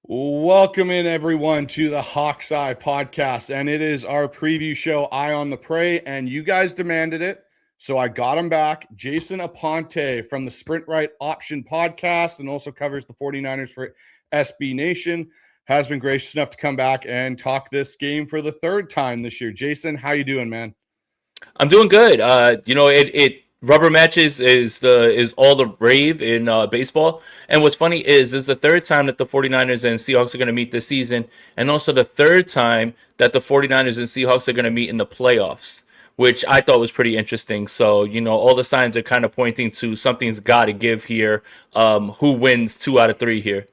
Welcome in everyone to the Hawks Eye podcast, and it is our preview show, Eye on the Prey, and you guys demanded it, so I got him back. Jason Aponte from the Sprint Right Option podcast and also covers the 49ers for SB Nation has been gracious enough to come back and talk this game for the third time this year. Jason, how you doing, man? I'm doing good. It rubber matches is all the rave in baseball. And what's funny is the third time that the 49ers and Seahawks are going to meet this season, and also the third time that the 49ers and Seahawks are going to meet in the playoffs, which I thought was pretty interesting. So, all the signs are kind of pointing to something's got to give here. Who wins 2 out of 3 here?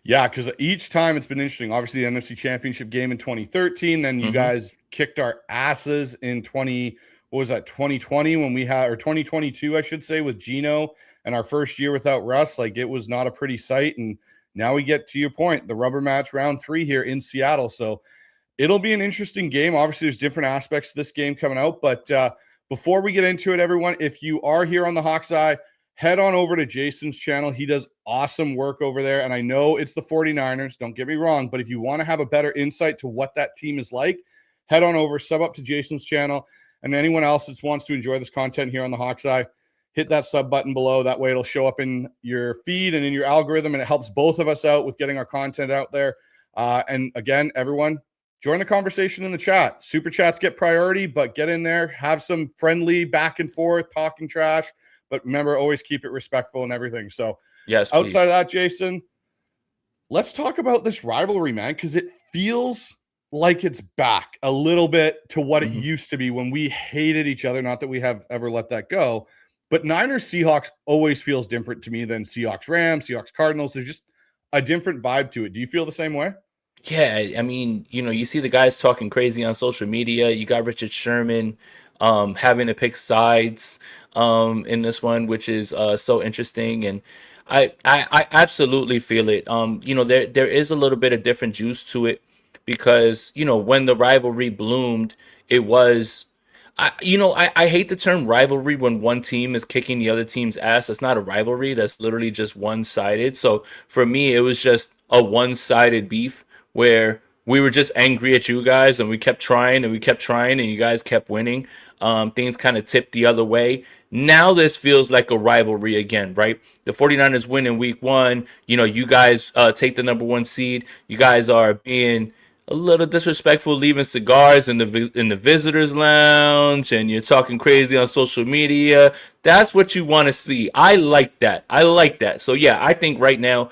Yeah, because each time it's been interesting. Obviously, the NFC Championship game in 2013. Then you guys kicked our asses in 2020 when we had, or 2022, I should say, with Geno and our first year without Russ. Like, it was not a pretty sight. And now we get to your point, the rubber match round 3 here in Seattle. So it'll be an interesting game. Obviously, there's different aspects to this game coming out. But before we get into it, everyone, if you are here on the Hawks Eye, head on over to Jason's channel. He does awesome work over there. And I know it's the 49ers, don't get me wrong, but if you want to have a better insight to what that team is like, head on over, sub up to Jason's channel. And anyone else that wants to enjoy this content here on the Hawks Eye, hit that sub button below. That way it'll show up in your feed and in your algorithm, and it helps both of us out with getting our content out there. And again, everyone, join the conversation in the chat. Super chats get priority, but get in there, have some friendly back and forth, talking trash. But remember, always keep it respectful and everything. So Yes, please. outside of that, Jason, let's talk about this rivalry, man, because it feels like it's back a little bit to what it used to be when we hated each other. Not that we have ever let that go, but Niners Seahawks always feels different to me than Seahawks Rams, Seahawks Cardinals. There's just a different vibe to it. Do you feel the same way? Yeah, I mean, you see the guys talking crazy on social media. You got Richard Sherman having to pick sides in this one, which is so interesting. And I absolutely feel it. There is a little bit of different juice to it because, when the rivalry bloomed, it was. I hate the term rivalry when one team is kicking the other team's ass. That's not a rivalry. That's literally just one-sided. So for me, it was just a one-sided beef where we were just angry at you guys and we kept trying and we kept trying and you guys kept winning. Things kind of tipped the other way. Now this feels like a rivalry again, right? The 49ers win in week 1. You guys take the number 1 seed. You guys are being a little disrespectful, leaving cigars in the visitors lounge, and you're talking crazy on social media. That's what you want to see. I like that. So yeah, I think right now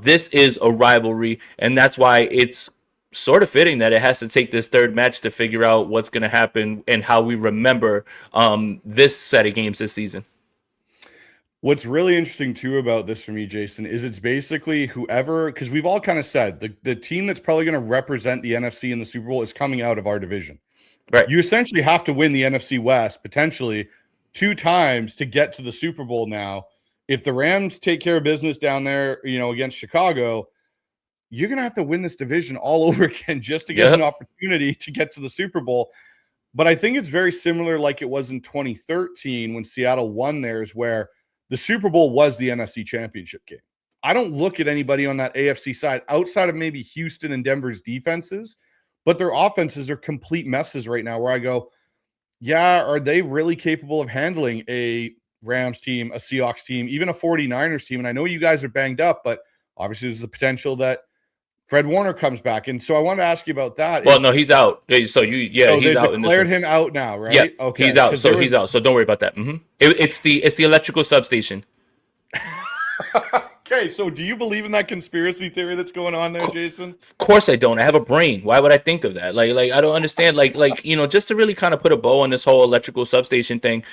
this is a rivalry, and that's why it's sort of fitting that it has to take this third match to figure out what's going to happen and how we remember this set of games this season. What's really interesting too about this for me, Jason, is it's basically whoever, because we've all kind of said the team that's probably going to represent the NFC in the Super Bowl is coming out of our division. Right. You essentially have to win the NFC West potentially 2 times to get to the Super Bowl now. If the Rams take care of business down there, against Chicago, you're going to have to win this division all over again just to get an opportunity to get to the Super Bowl. But I think it's very similar like it was in 2013 when Seattle won theirs, where the Super Bowl was the NFC Championship game. I don't look at anybody on that AFC side outside of maybe Houston and Denver's defenses, but their offenses are complete messes right now where I go, yeah, are they really capable of handling a Rams team, a Seahawks team, even a 49ers team? And I know you guys are banged up, but obviously there's the potential that Fred Warner comes back. And so I wanted to ask you about that. Well, no, he's out. So he's out. They declared him out now, right? Yeah, okay. He's out. So he's out. So don't worry about that. It's the electrical substation. Okay, so do you believe in that conspiracy theory that's going on there, Jason? Of course I don't. I have a brain. Why would I think of that? Like I don't understand. Just to really kind of put a bow on this whole electrical substation thing.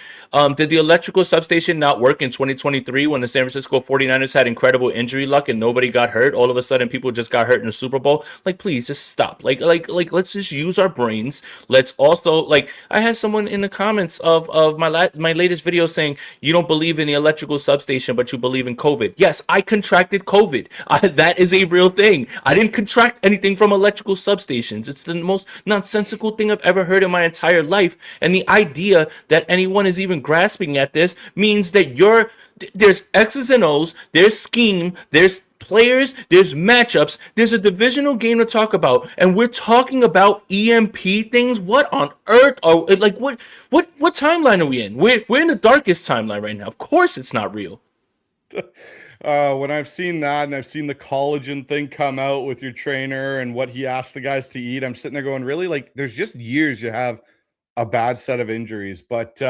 Did the electrical substation not work in 2023 when the San Francisco 49ers had incredible injury luck and nobody got hurt? All of a sudden, people just got hurt in the Super Bowl. Like, please just stop. Like, let's just use our brains. Let's also I had someone in the comments of my latest video saying you don't believe in the electrical substation, but you believe in COVID. Yes, I contracted COVID. That is a real thing. I didn't contract anything from electrical substations. It's the most nonsensical thing I've ever heard in my entire life. And the idea that anyone is even grasping at this means that there's X's and O's, there's scheme, there's players, there's matchups, there's a divisional game to talk about, and we're talking about EMP things. What on earth are like? What timeline are we in? We're in the darkest timeline right now. Of course, it's not real. When I've seen that and I've seen the collagen thing come out with your trainer and what he asked the guys to eat, I'm sitting there going, really? Like, there's just years you have a bad set of injuries. But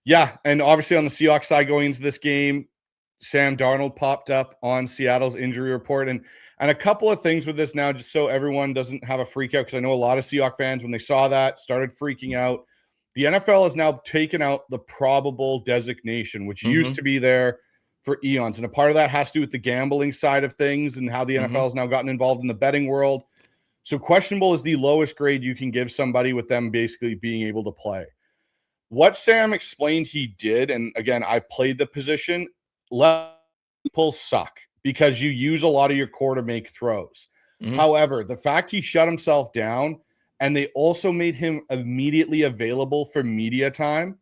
yeah, and obviously on the Seahawks side going into this game, Sam Darnold popped up on Seattle's injury report, and a couple of things with this now, just so everyone doesn't have a freak out, because I know a lot of Seahawks fans, when they saw that, started freaking out. The NFL has now taken out the probable designation, which used to be there for eons, and a part of that has to do with the gambling side of things and how the NFL has now gotten involved in the betting world. So questionable is the lowest grade you can give somebody with them basically being able to play. What Sam explained he did, and again, I played the position, let people suck because you use a lot of your core to make throws. However, the fact he shut himself down and they also made him immediately available for media time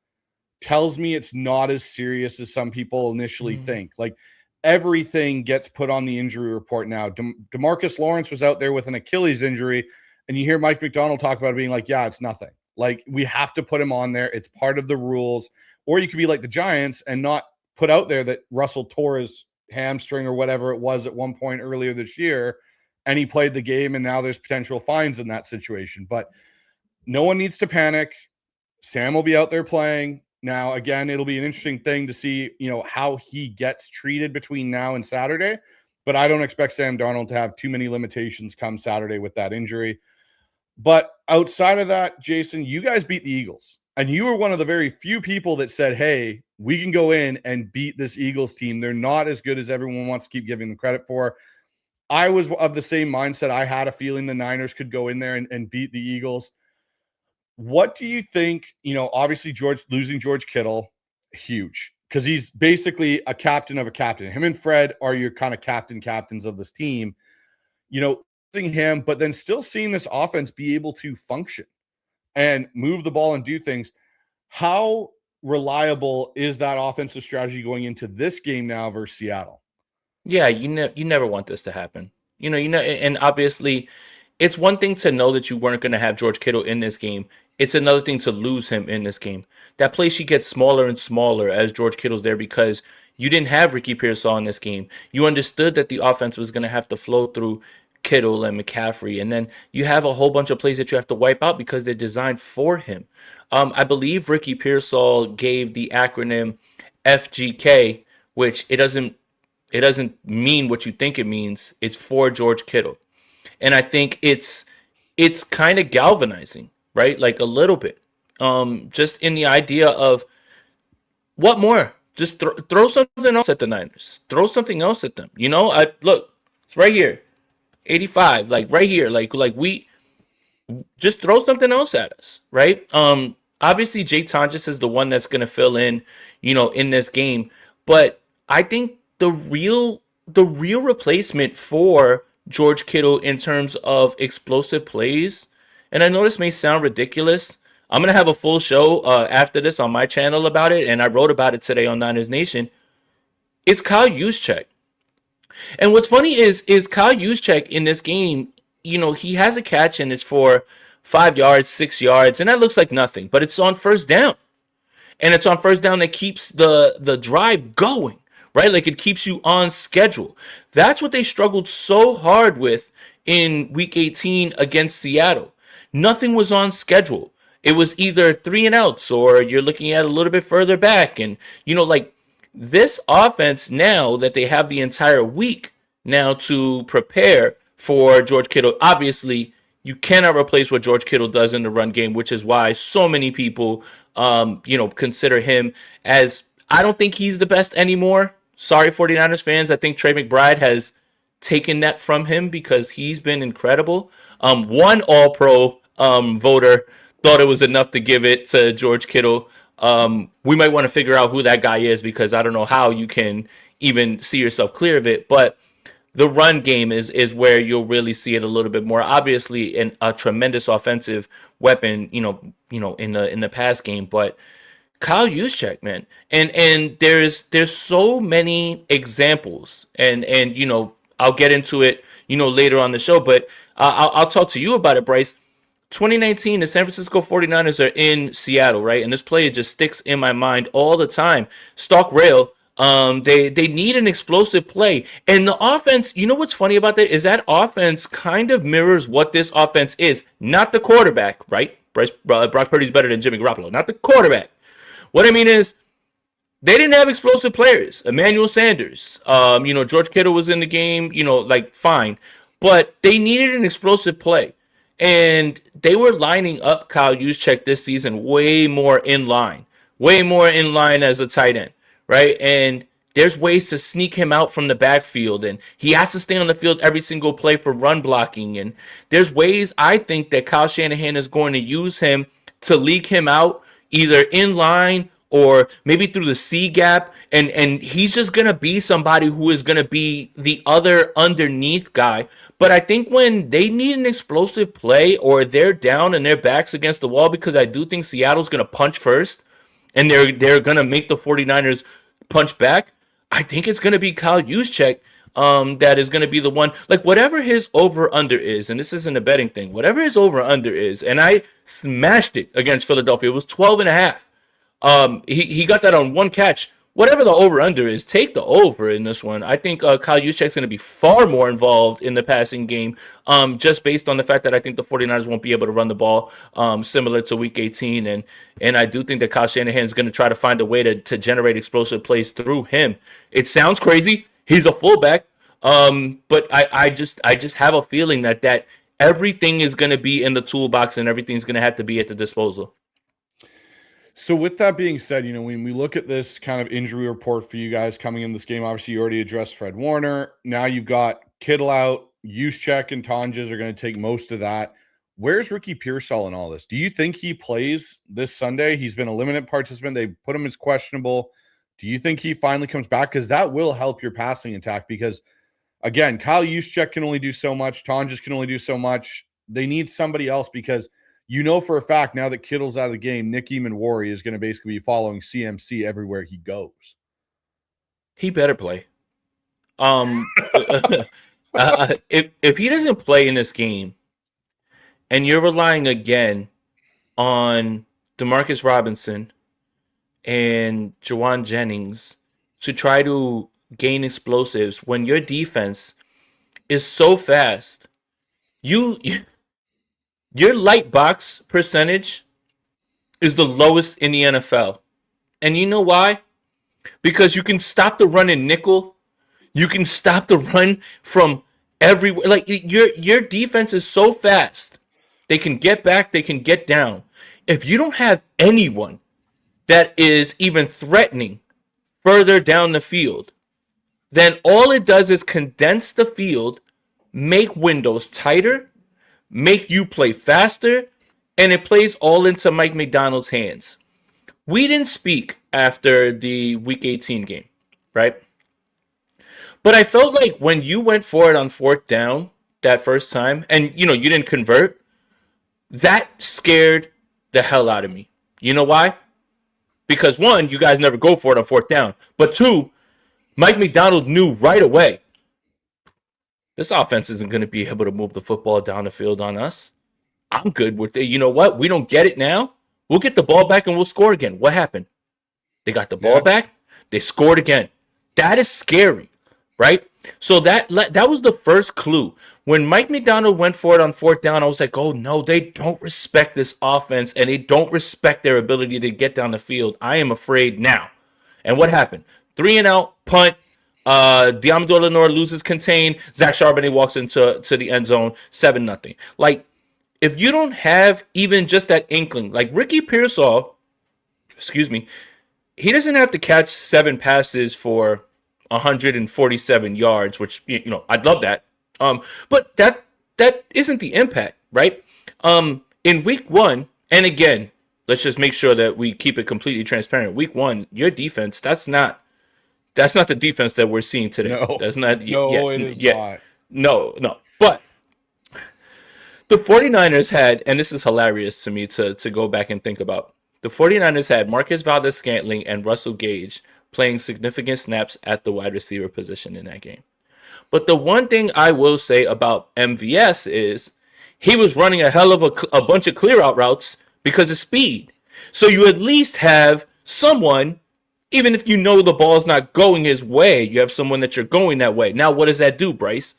tells me it's not as serious as some people initially think. Like, everything gets put on the injury report now. DeMarcus Lawrence was out there with an Achilles injury, and you hear Mike McDonald talk about it being like, yeah, it's nothing. Like, we have to put him on there. It's part of the rules. Or you could be like the Giants and not put out there that Russell tore his hamstring or whatever it was at one point earlier this year, and he played the game, and now there's potential fines in that situation. But no one needs to panic. Sam will be out there playing. Now, again, it'll be an interesting thing to see, how he gets treated between now and Saturday. But I don't expect Sam Darnold to have too many limitations come Saturday with that injury. But outside of that, Jason, you guys beat the Eagles. And you were one of the very few people that said, hey, we can go in and beat this Eagles team. They're not as good as everyone wants to keep giving them credit for. I was of the same mindset. I had a feeling the Niners could go in there and beat the Eagles. What do you think? Obviously losing George Kittle, huge, because he's basically a captain of a captain. Him and Fred are your kind of captains of this team. Losing him, but then still seeing this offense be able to function and move the ball and do things. How reliable is that offensive strategy going into this game now versus Seattle? Yeah, you never want this to happen. And obviously, it's one thing to know that you weren't going to have George Kittle in this game. It's another thing to lose him in this game. That play sheet gets smaller and smaller as George Kittle's there because you didn't have Ricky Pearsall in this game. You understood that the offense was going to have to flow through Kittle and McCaffrey, and then you have a whole bunch of plays that you have to wipe out because they're designed for him. I believe Ricky Pearsall gave the acronym FGK, which it doesn't mean what you think it means. It's for George Kittle. And I think it's kind of galvanizing, right? Like a little bit. Just in the idea of what more? Just throw something else at the Niners. Throw something else at them. I look, it's right here. 85, like right here. Like we just throw something else at us, right? Obviously Jay Tonjes is the one that's gonna fill in, in this game. But I think the real replacement for George Kittle in terms of explosive plays, and I know this may sound ridiculous. I'm gonna have a full show after this on my channel about it, and I wrote about it today on Niners Nation. It's Kyle Juszczyk. And what's funny is Kyle Juszczyk in this game, he has a catch and it's for 5 yards, 6 yards, and that looks like nothing, but it's on first down. And it's on first down that keeps the drive going, right? Like, it keeps you on schedule. That's what they struggled so hard with in week 18 against Seattle. Nothing was on schedule. It was either 3 and outs or you're looking at a little bit further back. And, like this offense, now that they have the entire week now to prepare for George Kittle, obviously you cannot replace what George Kittle does in the run game, which is why so many people, consider him as, I don't think he's the best anymore. Sorry, 49ers fans. I think Trey McBride has taken that from him because he's been incredible. One All-Pro voter thought it was enough to give it to George Kittle. We might want to figure out who that guy is because I don't know how you can even see yourself clear of it. But the run game is where you'll really see it a little bit more. Obviously, a tremendous offensive weapon, in the pass game, but Kyle Juszczyk, man, and there's so many examples, and I'll get into it, later on the show. But I'll talk to you about it, Bryce. 2019, the San Francisco 49ers are in Seattle, right? And this play just sticks in my mind all the time. Stalk rail. They need an explosive play. And the offense, you know what's funny about that is that offense kind of mirrors what this offense is. Not the quarterback, right? Brock Purdy's better than Jimmy Garoppolo. Not the quarterback. What I mean is, they didn't have explosive players. Emmanuel Sanders, George Kittle was in the game, fine. But they needed an explosive play. And they were lining up Kyle Juszczyk this season way more in line as a tight end, right? And there's ways to sneak him out from the backfield, and he has to stay on the field every single play for run blocking. And there's ways I think that Kyle Shanahan is going to use him to leak him out either in line or maybe through the C gap, and he's just gonna be somebody who is gonna be the other underneath guy. But I think when they need an explosive play or they're down and their backs against the wall, because I do think Seattle's gonna punch first and they're gonna make the 49ers punch back, I think it's gonna be Kyle Juszczyk that is gonna be the one, like whatever his over under is, and this isn't a betting thing, whatever his over under is, and I smashed it against Philadelphia. It was 12.5. He got that on one catch. Whatever the over-under is, take the over in this one. I think Kyle Juszczyk's going to be far more involved in the passing game, just based on the fact that I think the 49ers won't be able to run the ball, similar to Week 18. And I do think that Kyle Shanahan is going to try to find a way to generate explosive plays through him. It sounds crazy. He's a fullback, but I just have a feeling that everything is going to be in the toolbox and everything's going to have to be at the disposal. So with that being said, when we look at this kind of injury report for you guys coming in this game, obviously you already addressed Fred Warner. Now you've got Kittle out, Juszczyk and Tonjes are going to take most of that. Where's Ricky Pearsall in all this? Do you think he plays this Sunday? He's been a limited participant. They put him as questionable. Do you think he finally comes back? Because that will help your passing attack. Because, again, Kyle Juszczyk can only do so much. Tonjes can only do so much. They need somebody else because – for a fact, now that Kittle's out of the game, Nick Eamon-Wari is going to basically be following CMC everywhere he goes. He better play. If he doesn't play in this game, and you're relying again on Demarcus Robinson and Jawan Jennings to try to gain explosives when your defense is so fast, your light box percentage is the lowest in the NFL. And you know why? Because you can stop the run in nickel. You can stop the run from everywhere. Like your defense is so fast. They can get back, they can get down. If you don't have anyone that is even threatening further down the field, then all it does is condense the field, make windows tighter, make you play faster, and it plays all into Mike Macdonald's hands. We didn't speak after the Week 18 game, right? But I felt like when you went for it on fourth down that first time, and you didn't convert, that scared the hell out of me. You know why? Because one, you guys never go for it on fourth down. But two, Mike Macdonald knew right away, this offense isn't going to be able to move the football down the field on us. I'm good with it. You know what? We don't get it now. We'll get the ball back and we'll score again. What happened? They got the ball back. They scored again. That is scary, right? So that was the first clue. When Mike Macdonald went for it on fourth down, I was like, oh, no, they don't respect this offense and they don't respect their ability to get down the field. I am afraid now. And what happened? 3 and out, punt. Diamador Lenore loses contain. Zach Charbonnet walks into the end zone, 7-0. Like, if you don't have even just that inkling, like Ricky Pearsall, he doesn't have to catch 7 passes for 147 yards, which, I'd love that. But that isn't the impact, right? In week 1, and again, let's just make sure that we keep it completely transparent. Week 1, your defense, that's not the defense that we're seeing today. No, that's not. No, it is not. No. But the 49ers had, and this is hilarious to me to go back and think about, the 49ers had Marcus Valdes-Scantling and Russell Gage playing significant snaps at the wide receiver position in that game. But the one thing I will say about MVS is he was running a hell of a bunch of clear out routes because of speed. So you at least have someone, even if you know the ball's not going his way, you have someone that you're going that way. Now, what does that do, Bryce?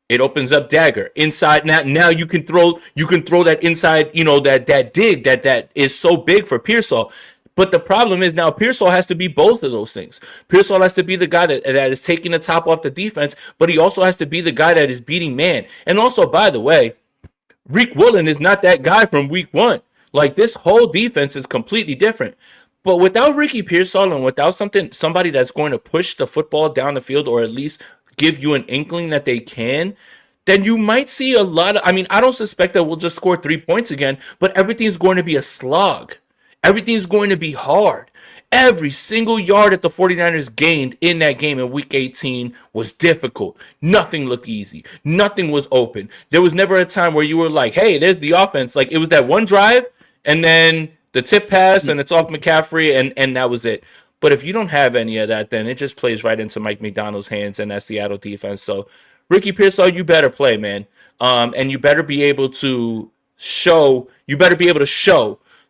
It opens up dagger inside. Now you can throw that inside, that dig that is so big for Pearsall. But the problem is now Pearsall has to be both of those things. Pearsall has to be the guy that is taking the top off the defense, but he also has to be the guy that is beating man. And also, by the way, Reek Woolen is not that guy from week one. Like, this whole defense is completely different. But without Ricky Pearsall and without somebody that's going to push the football down the field, or at least give you an inkling that they can, then you might see a lot of. I mean, I don't suspect that we'll just score 3 points again, but everything's going to be a slog. Everything's going to be hard. Every single yard that the 49ers gained in that game in week 18 was difficult. Nothing looked easy. Nothing was open. There was never a time where you were like, hey, there's the offense. Like, it was that one drive and then the tip pass and it's off McCaffrey and that was it. But if you don't have any of that, then it just plays right into Mike McDonald's hands and that Seattle defense. So, Ricky Pearsall, you better play, man. And you better be able to show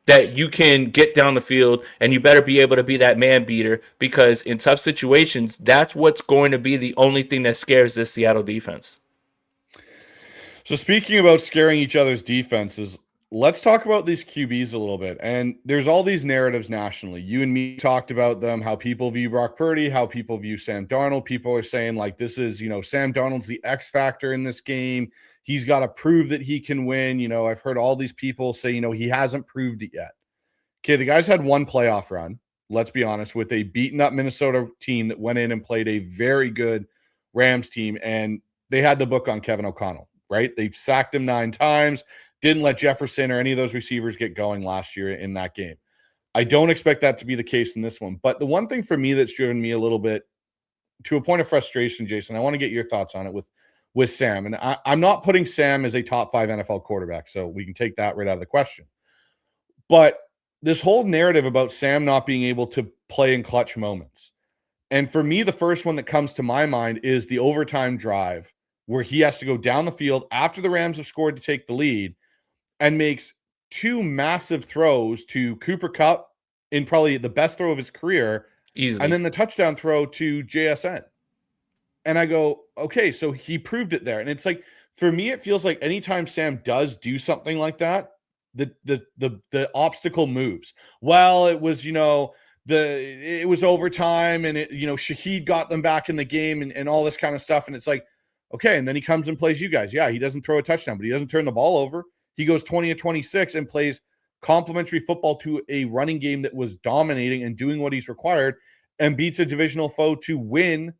that you can get down the field, and you better be able to be that man beater, because in tough situations, that's what's going to be the only thing that scares this Seattle defense. So speaking about scaring each other's defenses, let's talk about these QBs a little bit. And there's all these narratives nationally. You and me talked about them, how people view Brock Purdy, how people view Sam Darnold. People are saying, like, this is, Sam Darnold's the X factor in this game. He's got to prove that he can win. I've heard all these people say, he hasn't proved it yet. Okay, the guy's had one playoff run, let's be honest, with a beaten up Minnesota team that went in and played a very good Rams team, and they had the book on Kevin O'Connell, right? They sacked him 9 times, didn't let Jefferson or any of those receivers get going last year in that game. I don't expect that to be the case in this one. But the one thing for me that's driven me a little bit to a point of frustration, Jason, I want to get your thoughts on it with Sam. And I'm not putting Sam as a top 5 NFL quarterback, so we can take that right out of the question. But this whole narrative about Sam not being able to play in clutch moments. And for me, the first one that comes to my mind is the overtime drive where he has to go down the field after the Rams have scored to take the lead and makes 2 massive throws to Cooper Kupp in probably the best throw of his career. Easily. And then the touchdown throw to JSN. And I go, okay, so he proved it there. And it's like, for me, it feels like anytime Sam does do something like that, the obstacle moves. Well, it was, it was overtime and Shaheed got them back in the game and all this kind of stuff. And it's like, okay. And then he comes and plays you guys. Yeah, he doesn't throw a touchdown, but he doesn't turn the ball over. He goes 20 of 26 and plays complimentary football to a running game that was dominating and doing what he's required and beats a divisional foe to win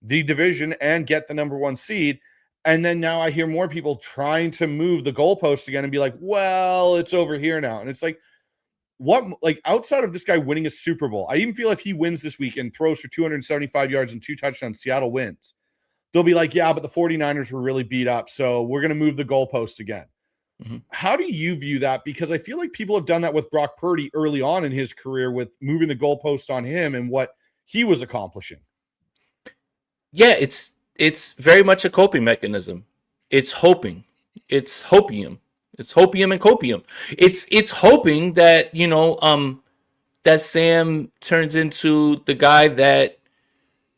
the division and get the number 1 seed. And then now I hear more people trying to move the goalposts again and be like, well, it's over here now. And it's like, what, like, outside of this guy winning a Super Bowl, I even feel if he wins this week and throws for 275 yards and 2 touchdowns, Seattle wins. They'll be like, yeah, but the 49ers were really beat up, so we're going to move the goalposts again. Mm-hmm. How do you view that? Because I feel like people have done that with Brock Purdy early on in his career with moving the goalposts on him and what he was accomplishing. Yeah, it's very much a coping mechanism. It's hoping. It's hopium. It's hopium and copium. It's hoping that, that Sam turns into the guy that,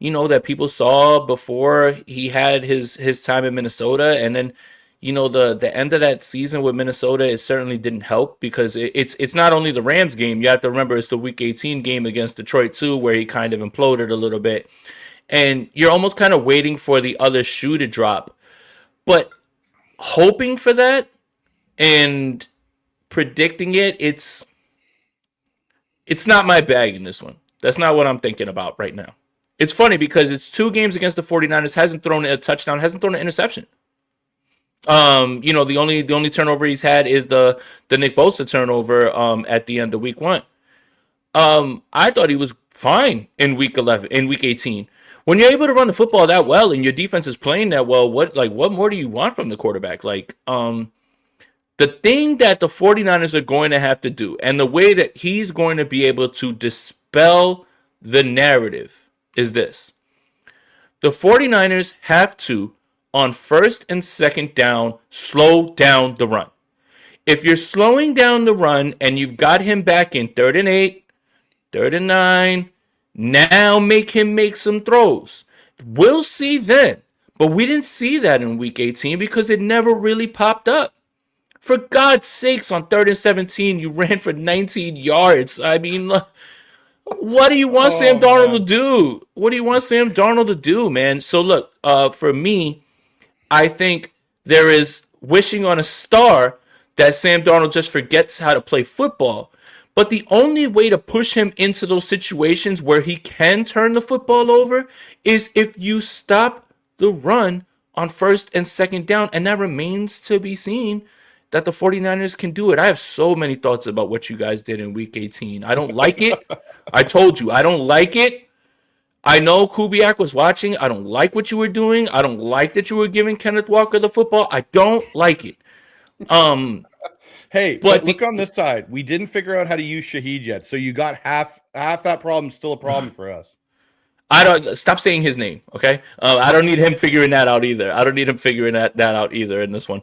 that people saw before he had his time in Minnesota. And then, the end of that season with Minnesota, it certainly didn't help because it's not only the Rams game. You have to remember it's the Week 18 game against Detroit too, where he kind of imploded a little bit. And you're almost kind of waiting for the other shoe to drop. But hoping for that and predicting it's not my bag in this one. That's not what I'm thinking about right now. It's funny because it's 2 games against the 49ers, hasn't thrown a touchdown, hasn't thrown an interception. The only turnover he's had is the Nick Bosa turnover at the end of week 1. I thought he was fine in week 18. When you're able to run the football that well and your defense is playing that well, what more do you want from the quarterback? The thing that the 49ers are going to have to do, and the way that he's going to be able to dispel the narrative, is this. The 49ers have to, on first and second down, slow down the run. If you're slowing down the run and you've got him back in 3rd and 8, 3rd and 9, now make him make some throws. We'll see then. But we didn't see that in week 18 because it never really popped up. For God's sakes, on 3rd and 17, you ran for 19 yards. I mean, what do you want Sam Darnold to do? What do you want Sam Darnold to do, man? So look, for me, I think there is wishing on a star that Sam Darnold just forgets how to play football. But the only way to push him into those situations where he can turn the football over is if you stop the run on first and second down. And that remains to be seen that the 49ers can do it. I have so many thoughts about what you guys did in week 18. I don't like it. I told you, I don't like it. I know Kubiak was watching. I don't like what you were doing. I don't like that you were giving Kenneth Walker the football. I don't like it. Hey, but look on this side. We didn't figure out how to use Shaheed yet, so you got half that problem still a problem for us. I don't stop saying his name, okay? I don't need him figuring that out either. I don't need him figuring that out either in this one.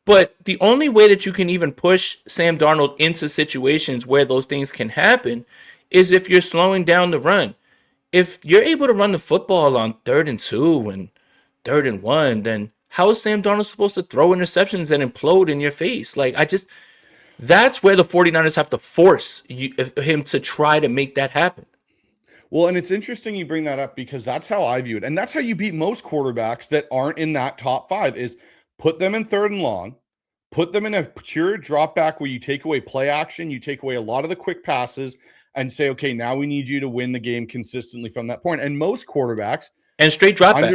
But the only way that you can even push Sam Darnold into situations where those things can happen is if you're slowing down the run. If you're able to run the football on 3rd and 2 and 3rd and 1, then how is Sam Darnold supposed to throw interceptions and implode in your face? That's where the 49ers have to force him to try to make that happen. Well, and it's interesting you bring that up because that's how I view it. And that's how you beat most quarterbacks that aren't in that top 5 is put them in 3rd and long, put them in a pure drop back where you take away play action, you take away a lot of the quick passes and say, okay, now we need you to win the game consistently from that point. And most quarterbacks and straight drop back.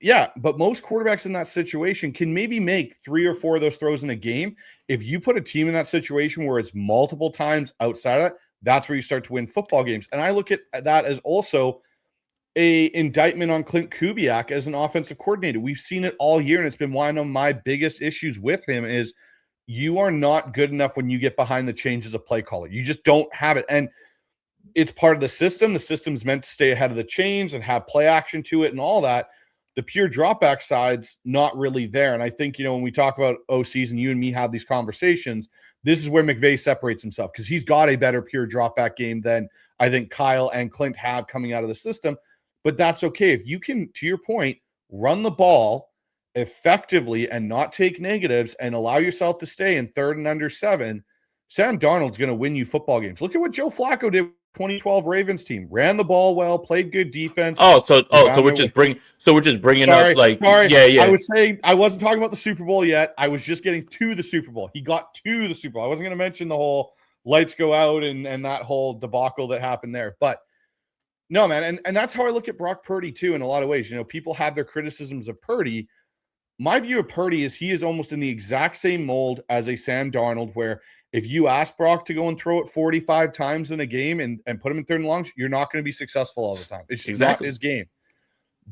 Yeah, but most quarterbacks in that situation can maybe make 3 or 4 of those throws in a game. If you put a team in that situation where it's multiple times outside of that, that's where you start to win football games. And I look at that as also a indictment on Clint Kubiak as an offensive coordinator. We've seen it all year, and it's been one of my biggest issues with him is you are not good enough when you get behind the changes of play caller. You just don't have it. And it's part of the system. The system's meant to stay ahead of the chains and have play action to it and all that. The pure drop back side's not really there. And I think, when we talk about OCs and you and me have these conversations, this is where McVay separates himself because he's got a better pure drop back game than I think Kyle and Clint have coming out of the system. But that's okay. If you can, to your point, run the ball effectively and not take negatives and allow yourself to stay in 3rd and under 7, Sam Darnold's going to win you football games. Look at what Joe Flacco did. 2012 Ravens team ran the ball well, played good defense. So we're just bringing up yeah. I was saying I wasn't talking about the Super Bowl yet. I was just getting to the Super Bowl. He got to the Super Bowl. I wasn't going to mention the whole lights go out and that whole debacle that happened there. But no, man, and that's how I look at Brock Purdy too. In a lot of ways, people have their criticisms of Purdy. My view of Purdy is he is almost in the exact same mold as a Sam Darnold, where if you ask Brock to go and throw it 45 times in a game and put him in 3rd and long, you're not going to be successful all the time. It's just not his game.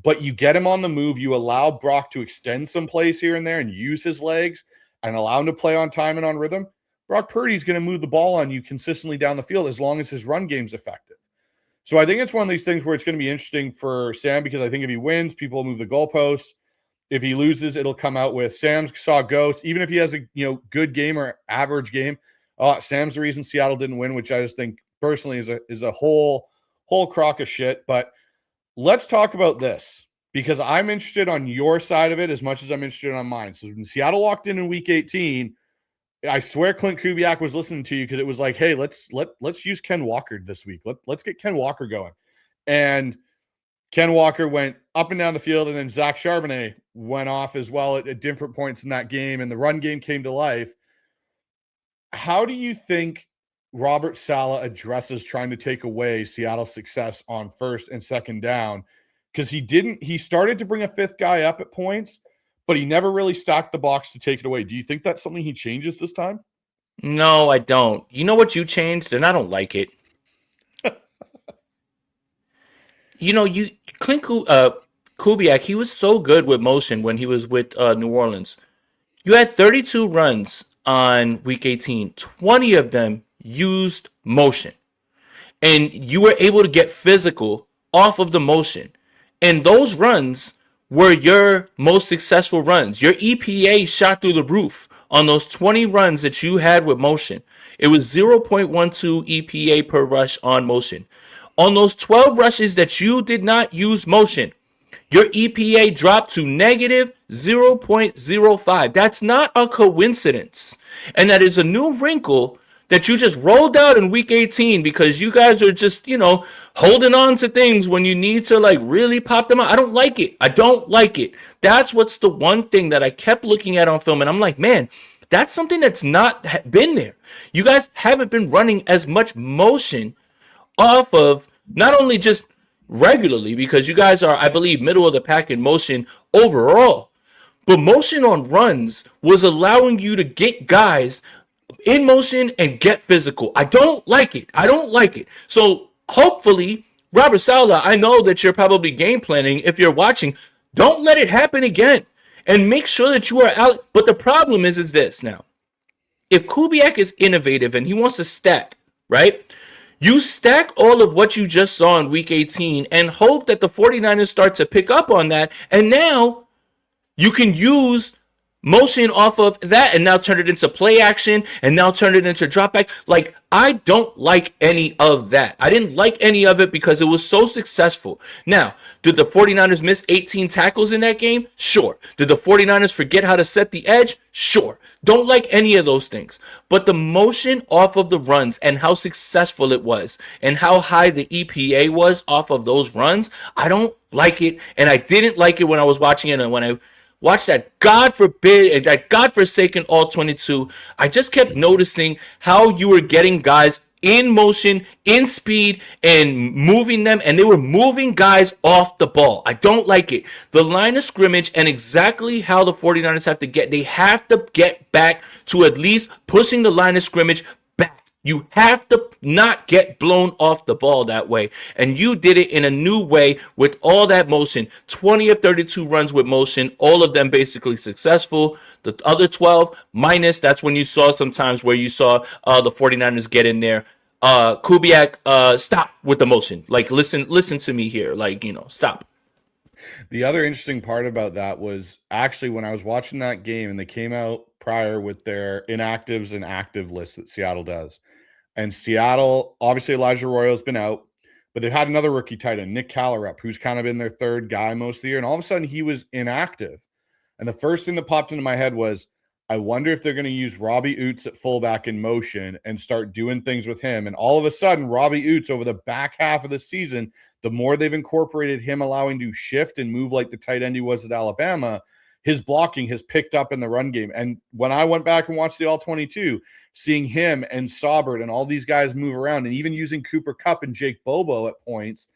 But you get him on the move. You allow Brock to extend some plays here and there and use his legs and allow him to play on time and on rhythm. Brock Purdy's going to move the ball on you consistently down the field as long as his run game's effective. So I think it's one of these things where it's going to be interesting for Sam because I think if he wins, people will move the goalposts. If he loses, it'll come out with Sam's saw ghosts. Even if he has a good game or average game, Sam's the reason Seattle didn't win, which I just think personally is a whole crock of shit. But let's talk about this because I'm interested on your side of it as much as I'm interested on mine. So when Seattle walked in week 18, I swear Clint Kubiak was listening to you because it was like, hey, let's use Ken Walker this week. Let's get Ken Walker going. And Ken Walker went up and down the field, and then Zach Charbonnet went off as well at different points in that game, and the run game came to life. How do you think Robert Saleh addresses trying to take away Seattle's success on 1st and 2nd down? Because he started to bring a 5th guy up at points, but he never really stacked the box to take it away. Do you think that's something he changes this time? No, I don't. You know what you changed, and I don't like it. Clint Kubiak, he was so good with motion when he was with New Orleans. You had 32 runs on week 18. 20 of them used motion. And you were able to get physical off of the motion. And those runs were your most successful runs. Your EPA shot through the roof on those 20 runs that you had with motion. It was 0.12 EPA per rush on motion. On those 12 rushes that you did not use motion, your EPA dropped to negative 0.05. That's not a coincidence. And that is a new wrinkle that you just rolled out in week 18 because you guys are just, holding on to things when you need to like really pop them out. I don't like it. I don't like it. That's what's the one thing that I kept looking at on film. And I'm like, man, that's something that's not been there. You guys haven't been running as much motion off of not only just regularly, because you guys are, I believe, middle of the pack in motion overall, but motion on runs was allowing you to get guys in motion and get physical. I don't like it. I don't like it. So hopefully, Robert Saleh, I know that you're probably game planning. If you're watching, don't let it happen again. And make sure that you are out. But the problem is this now. If Kubiak is innovative and he wants to stack, right? You stack all of what you just saw in week 18 and hope that the 49ers start to pick up on that. And now you can use motion off of that and now turn it into play action and now turn it into drop back. Like, I don't like any of that. I didn't like any of it because it was so successful. Now, did the 49ers miss 18 tackles in that game? Sure. Did the 49ers forget how to set the edge? Sure. Don't like any of those things. But the motion off of the runs and how successful it was and how high the EPA was off of those runs, I don't like it. And I didn't like it when I was watching it. And when I watch that, God forbid, that godforsaken all 22, I just kept noticing how you were getting guys in motion, in speed, and moving them, and they were moving guys off the ball. I don't like it. The line of scrimmage and exactly how the 49ers have to they have to get back to at least pushing the line of scrimmage back. You have to not get blown off the ball that way. And you did it in a new way with all that motion. 20 of 32 runs with motion, all of them basically successful. The other 12 minus, that's when you saw sometimes where you saw the 49ers get in there. Kubiak, stop with the motion. Like, listen to me here. Like, stop. The other interesting part about that was actually when I was watching that game and they came out prior with their inactives and active list that Seattle does. And Seattle, obviously Elijah Royal's been out, but they've had another rookie tight end, Nick Callerup, who's kind of been their third guy most of the year. And all of a sudden he was inactive. And the first thing that popped into my head was, I wonder if they're going to use Robbie Oots at fullback in motion and start doing things with him. And all of a sudden, Robbie Oots over the back half of the season, the more they've incorporated him allowing to shift and move like the tight end he was at Alabama, his blocking has picked up in the run game. And when I went back and watched the All-22, seeing him and Saubert and all these guys move around and even using Cooper Kupp and Jake Bobo at points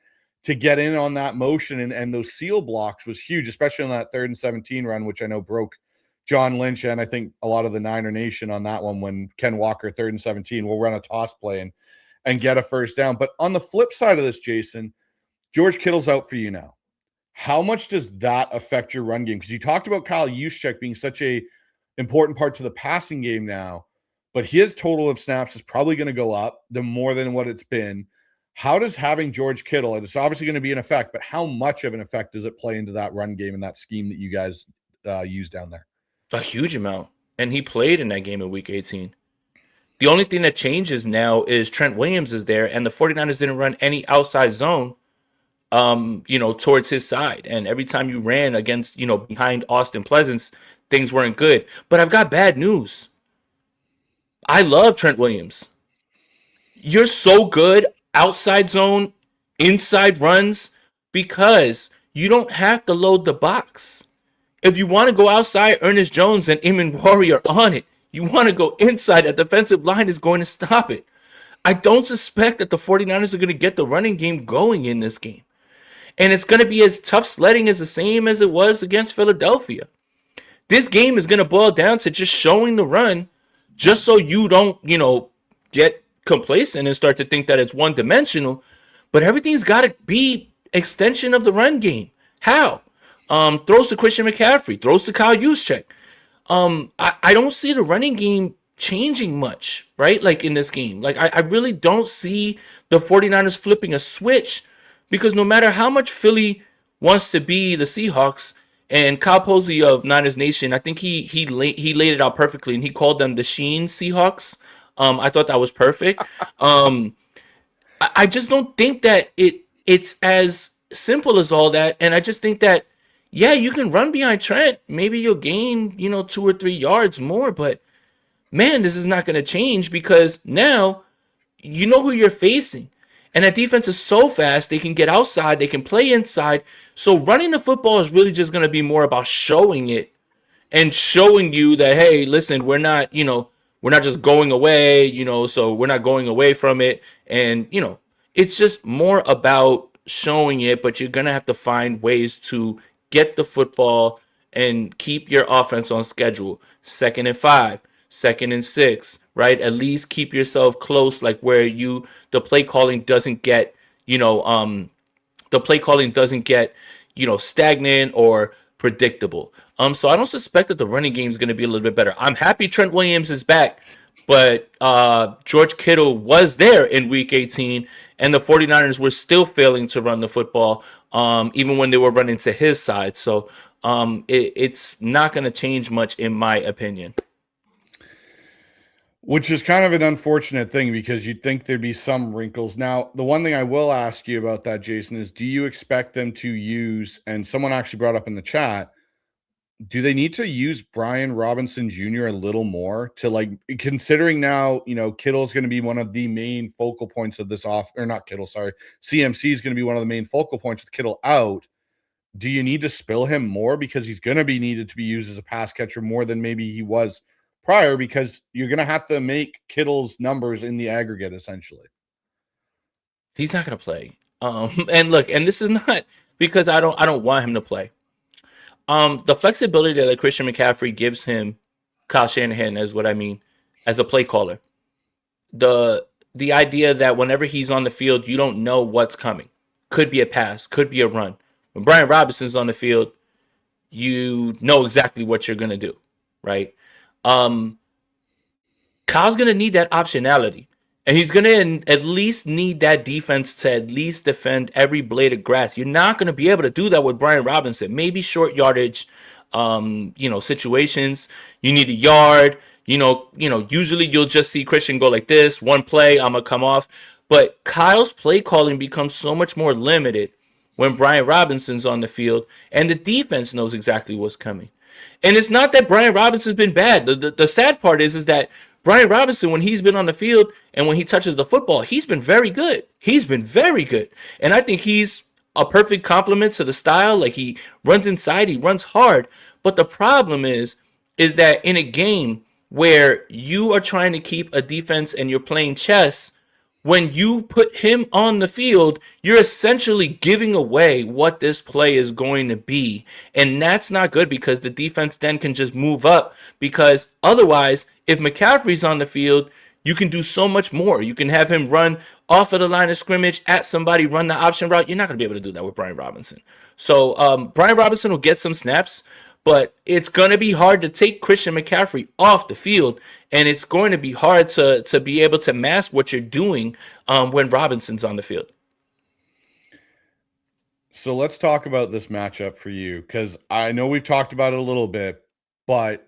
to get in on that motion and those seal blocks was huge, especially on that 3rd and 17 run, which I know broke John Lynch and I think a lot of the Niner Nation on that one when Ken Walker, 3rd and 17, will run a toss play and get a first down. But on the flip side of this, Jason, George Kittle's out for you now. How much does that affect your run game? Because you talked about Kyle Juszczyk being such a important part to the passing game now, but his total of snaps is probably going to go up the more than what it's been. How does having George Kittle, and it's obviously going to be an effect, but how much of an effect does it play into that run game and that scheme that you guys use down there? A huge amount. And he played in that game in week 18. The only thing that changes now is Trent Williams is there, and the 49ers didn't run any outside zone towards his side. And every time you ran against, behind Austin Pleasance, things weren't good. But I've got bad news. I love Trent Williams. You're so good outside zone, inside runs, because you don't have to load the box. If you want to go outside, Ernest Jones and Eamon Warrior on it. You want to go inside, a defensive line is going to stop it. I don't suspect that the 49ers are going to get the running game going in this game. And it's going to be as tough sledding as the same as it was against Philadelphia. This game is going to boil down to just showing the run, just so you don't, get complacent and start to think that it's one-dimensional. But everything's got to be extension of the run game. How? Throws to Christian McCaffrey, throws to Kyle Juszczyk. I don't see the running game changing much, right? Like in this game. Like I really don't see the 49ers flipping a switch, because no matter how much Philly wants to be the Seahawks. And Kyle Posey of Niners Nation, I think he laid it out perfectly, and he called them the Sheen Seahawks. I thought that was perfect. I just don't think that it's as simple as all that, and I just think that yeah, you can run behind Trent. Maybe you'll gain 2 or 3 yards more, but man, this is not going to change because now you know who you're facing. And that defense is so fast, they can get outside, they can play inside. So running the football is really just going to be more about showing it and showing you that, hey, listen, we're not just going away, so we're not going away from it. And, it's just more about showing it, but you're going to have to find ways to get the football and keep your offense on schedule. 2nd and 5, 2nd and 6, right? At least keep yourself close, like where the play calling doesn't get, the play calling doesn't get, stagnant or predictable. So I don't suspect that the running game is going to be a little bit better. I'm happy Trent Williams is back, but George Kittle was there in Week 18, and the 49ers were still failing to run the football, even when they were running to his side. So it's not going to change much, in my opinion. Which is kind of an unfortunate thing because you'd think there'd be some wrinkles. Now, the one thing I will ask you about that, Jason, is do you expect them to use, and someone actually brought up in the chat, do they need to use Brian Robinson Jr. a little more to, like, considering now, Kittle's going to be one of the main focal points of this or not Kittle, sorry, CMC is going to be one of the main focal points with Kittle out. Do you need to spill him more because he's going to be needed to be used as a pass catcher more than maybe he was prior, because you're going to have to make Kittle's numbers in the aggregate, essentially. He's not going to play. And look, and this is not because I don't want him to play. The flexibility that Christian McCaffrey gives him, Kyle Shanahan is what I mean, as a play caller. The idea that whenever he's on the field, you don't know what's coming. Could be a pass, could be a run. When Brian Robinson's on the field, you know exactly what you're going to do, right? Kyle's going to need that optionality. And he's going to at least need that defense to at least defend every blade of grass. You're not going to be able to do that with Brian Robinson. Maybe short yardage, situations. You need a yard. Usually you'll just see Christian go like this. One play, I'm going to come off. But Kyle's play calling becomes so much more limited when Brian Robinson's on the field. And the defense knows exactly what's coming. And it's not that Brian Robinson's been bad. The sad part is that Brian Robinson, when he's been on the field and when he touches the football, he's been very good. He's been very good. And I think he's a perfect complement to the style. Like, he runs inside, he runs hard. But the problem is that in a game where you are trying to keep a defense and you're playing chess, when you put him on the field, you're essentially giving away what this play is going to be. And that's not good because the defense then can just move up, because otherwise, if McCaffrey's on the field, you can do so much more. You can have him run off of the line of scrimmage at somebody, run the option route. You're not going to be able to do that with Brian Robinson. So Brian Robinson will get some snaps, but it's going to be hard to take Christian McCaffrey off the field, and it's going to be hard to be able to mask what you're doing when Robinson's on the field. So let's talk about this matchup for you, because I know we've talked about it a little bit, but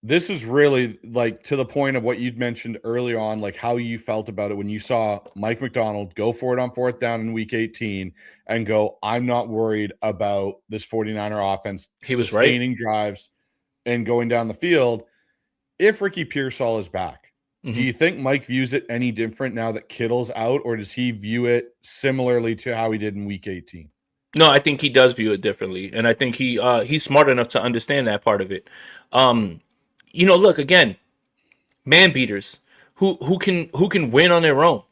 this is really, like, to the point of what you'd mentioned earlier on, like how you felt about it when you saw Mike McDonald go for it on 4th down in Week 18 and go, I'm not worried about this 49er offense He was sustaining drives and going down the field. If Ricky Pearsall is back, do you think Mike views it any different now that Kittle's out, or does he view it similarly to how he did in Week 18? No, I think he does view it differently, and I think he's smart enough to understand that part of it. Look, again, man beaters who can win on their own.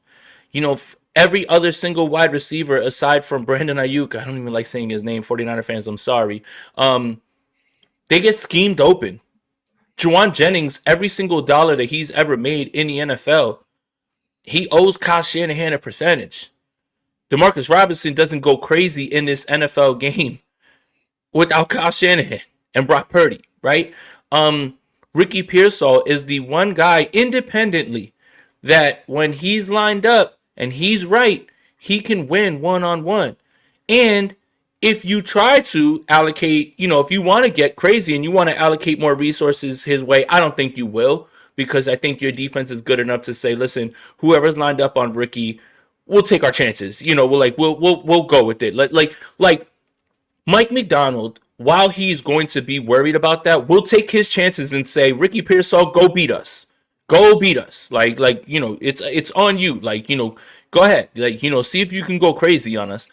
Every other single wide receiver aside from Brandon Ayuk, I don't even like saying his name, 49er fans, I'm sorry. They get schemed open. Juwan Jennings, every single dollar that he's ever made in the NFL, he owes Kyle Shanahan a percentage. Demarcus Robinson doesn't go crazy in this NFL game without Kyle Shanahan and Brock Purdy, right? Ricky Pearsall is the one guy independently that when he's lined up and he's right, he can win one-on-one. And if you try to allocate, if you want to get crazy and you want to allocate more resources his way, I don't think you will, because I think your defense is good enough to say, listen, whoever's lined up on Ricky, we'll take our chances. We'll go with it. Like Mike McDonald, while he's going to be worried about that, will take his chances and say, Ricky Pearsall, go beat us. Go beat us. It's on you. Go ahead. See if you can go crazy on us.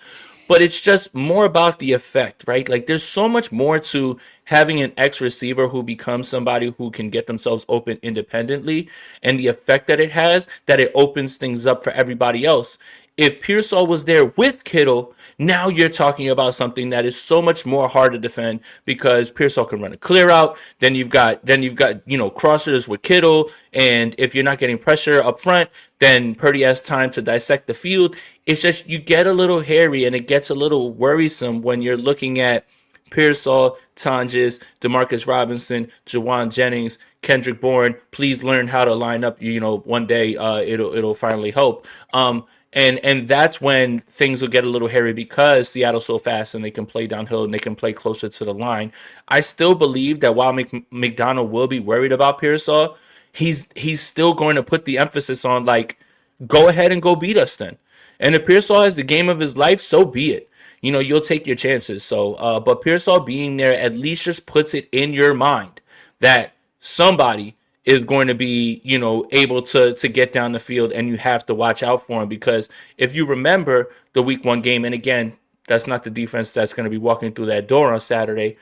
But it's just more about the effect, right? Like, there's so much more to having an X receiver who becomes somebody who can get themselves open independently, and the effect that it has, that it opens things up for everybody else. If Pearsall was there with Kittle, now you're talking about something that is so much more hard to defend, because Pearsall can run a clear out. Then you've got crossers with Kittle, and if you're not getting pressure up front, then Purdy has time to dissect the field. It's just, you get a little hairy and it gets a little worrisome when you're looking at Pearsall, Tonjes, Demarcus Robinson, Jawan Jennings, Kendrick Bourne. Please learn how to line up. One day it'll finally help. And that's when things will get a little hairy, because Seattle's so fast and they can play downhill and they can play closer to the line. I still believe that while McDonald will be worried about Pearsall, he's still going to put the emphasis on, go ahead and go beat us then. And if Pearsall has the game of his life, so be it. You'll take your chances. So, but Pearsall being there at least just puts it in your mind that somebody is going to be, able to get down the field, and you have to watch out for him. Because if you remember the week 1 game, and again, that's not the defense that's going to be walking through that door on Saturday,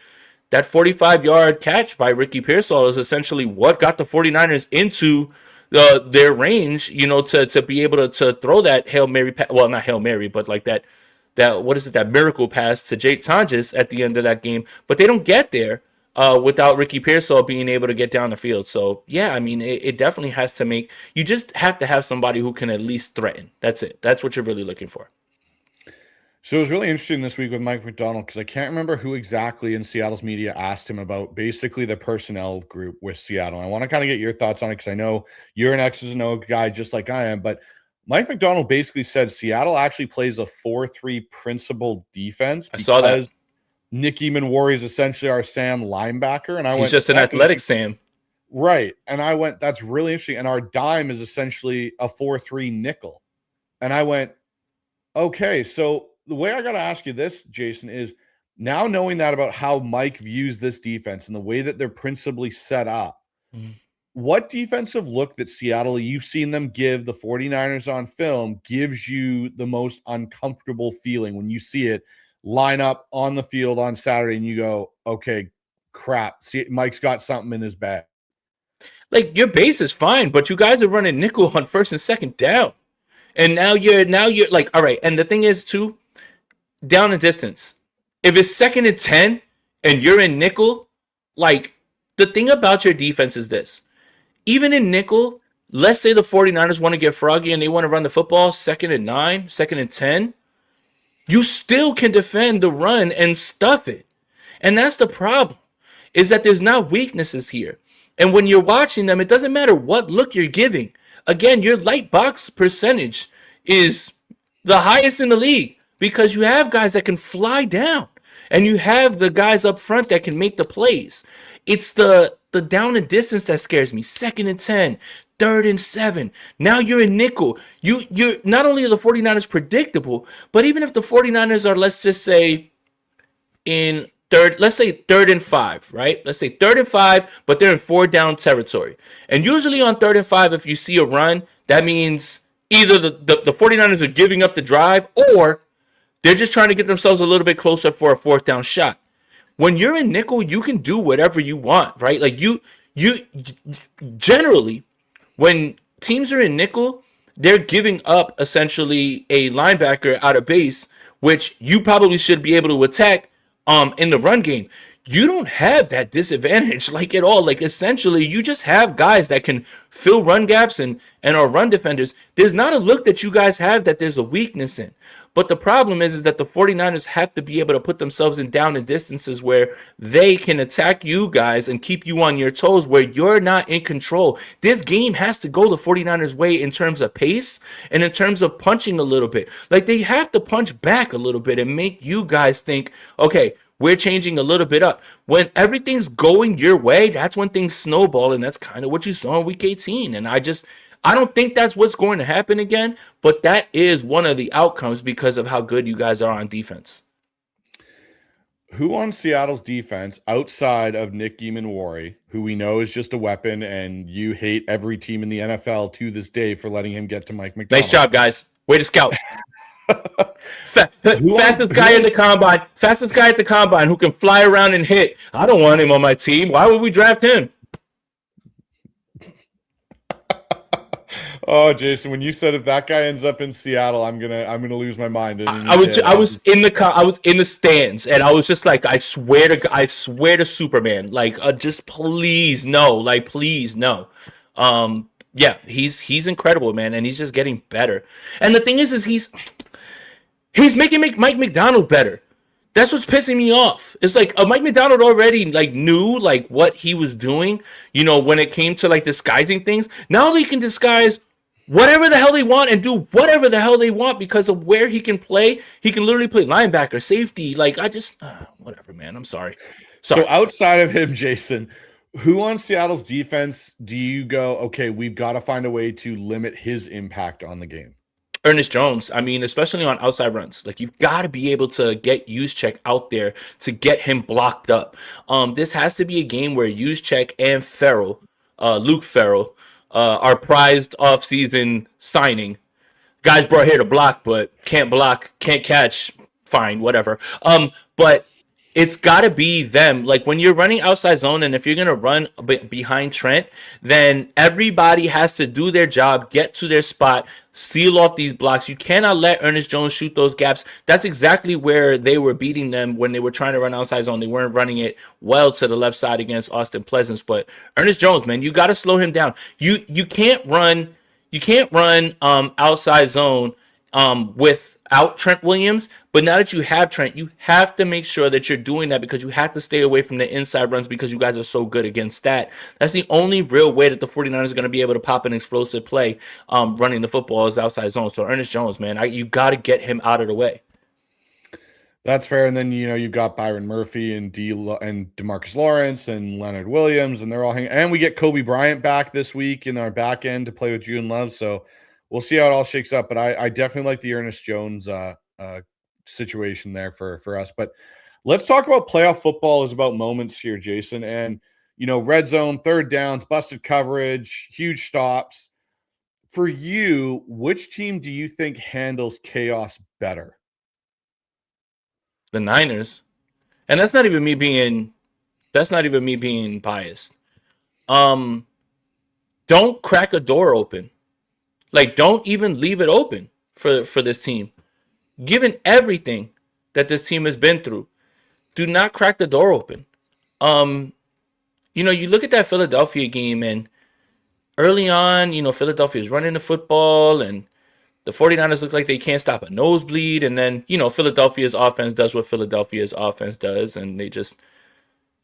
that 45-yard catch by Ricky Pearsall is essentially what got the 49ers into their range, to be able to throw that Hail Mary, well, not Hail Mary, but like that miracle pass to Jake Tonjes at the end of that game. But they don't get there without Ricky Pearsall being able to get down the field. So, yeah, I mean, it definitely has to make, you just have to have somebody who can at least threaten. That's it. That's what you're really looking for. So it was really interesting this week with Mike McDonald, because I can't remember who exactly in Seattle's media asked him about basically the personnel group with Seattle. I want to kind of get your thoughts on it, because I know you're an X's and O guy just like I am. But Mike McDonald basically said Seattle actually plays a 4-3 principal defense. I saw that. Nicky Manwari is essentially our Sam linebacker. And he's just an athletic Sam. Right. And I went, that's really interesting. And our dime is essentially a 4-3 nickel. And I went, okay, so the way I got to ask you this, Jason, is now knowing that about how Mike views this defense and the way that they're principally set up, what defensive look that Seattle, you've seen them give the 49ers on film, gives you the most uncomfortable feeling when you see it line up on the field on Saturday and you go, okay, crap, see, Mike's got something in his bag? Like, your base is fine, but you guys are running nickel on 1st and 2nd down. And now you're like, all right. And the thing is, too, down and distance. If it's 2nd and 10 and you're in nickel, like, the thing about your defense is this. Even in nickel, let's say the 49ers want to get froggy and they want to run the football 2nd and 9, 2nd and 10. You still can defend the run and stuff it. And that's the problem, is that there's not weaknesses here. And when you're watching them, it doesn't matter what look you're giving. Again, your light box percentage is the highest in the league, because you have guys that can fly down and you have the guys up front that can make the plays. It's the down and distance that scares me. 2nd and 10, 3rd and 7. Now you're in nickel. You're not only are the 49ers predictable, but even if the 49ers are, let's just say, in let's say 3rd and 5, right? Let's say 3rd and 5, but they're in 4-down territory. And usually on 3rd and 5, if you see a run, that means either the 49ers are giving up the drive, or they're just trying to get themselves a little bit closer for a 4th down shot. When you're in nickel, you can do whatever you want, right? Like, you generally, when teams are in nickel, they're giving up essentially a linebacker out of base, which you probably should be able to attack in the run game. You don't have that disadvantage, like, at all. Like, essentially, you just have guys that can fill run gaps and are run defenders. There's not a look that you guys have that there's a weakness in. But the problem is that the 49ers have to be able to put themselves in down and distances where they can attack you guys and keep you on your toes where you're not in control. This game has to go the 49ers way in terms of pace and in terms of punching a little bit. Like, they have to punch back a little bit and make you guys think, okay, we're changing a little bit up. When everything's going your way, that's when things snowball, and that's kind of what you saw in week 18. And I don't think that's what's going to happen again, but that is one of the outcomes because of how good you guys are on defense. Who on Seattle's defense, outside of Nick Gieman-Wari, who we know is just a weapon, and you hate every team in the NFL to this day for letting him get to Mike McDonald? Nice job, guys. Way to scout. Fastest guy at the combine who can fly around and hit. I don't want him on my team. Why would we draft him? Oh, Jason, when you said if that guy ends up in Seattle, I'm gonna lose my mind. I was in the stands, and I was just like, I swear to Superman, like, just please no, like, please no. Yeah, he's incredible, man, and he's just getting better. And the thing is he's making Mike McDonald better. That's what's pissing me off. It's like Mike McDonald already like knew like what he was doing, when it came to like disguising things. Now they can disguise whatever the hell they want and do whatever the hell they want because of where he can play. He can literally play linebacker, safety. Like, I just whatever, man. I'm sorry. So outside of him, Jason, who on Seattle's defense do you go, okay, we've got to find a way to limit his impact on the game? Ernest Jones, I mean, especially on outside runs, like, you've got to be able to get Juszczyk out there to get him blocked up. This has to be a game where Juszczyk and Luke Farrell, our prized offseason signing, guys brought here to block, but can't block, can't catch, fine, whatever. But it's got to be them. Like, when you're running outside zone, and if you're going to run behind Trent, then everybody has to do their job, get to their spot, seal off these blocks. You cannot let Ernest Jones shoot those gaps. That's exactly where they were beating them when they were trying to run outside zone. They weren't running it well to the left side against Austin Pleasance. But Ernest Jones, man, you got to slow him down. You can't run outside zone without Trent Williams. But now that you have Trent, you have to make sure that you're doing that because you have to stay away from the inside runs because you guys are so good against that. That's the only real way that the 49ers are going to be able to pop an explosive play running the football is outside zone. So Ernest Jones, man, you got to get him out of the way. That's fair. And then, you've got Byron Murphy and DeMarcus Lawrence and Leonard Williams, and they're all hanging. And we get Kobe Bryant back this week in our back end to play with June Love. So we'll see how it all shakes up. But I definitely like the Ernest Jones situation there for us. But let's talk about playoff football is about moments here, Jason. And, red zone, third downs, busted coverage, huge stops. For you, which team do you think handles chaos better? The Niners. And that's not even me being biased. Don't crack a door open. Like, don't even leave it open for this team. Given everything that this team has been through, do not crack the door open. You look at that Philadelphia game, and early on, Philadelphia is running the football, and the 49ers look like they can't stop a nosebleed. And then, Philadelphia's offense does what Philadelphia's offense does, and they just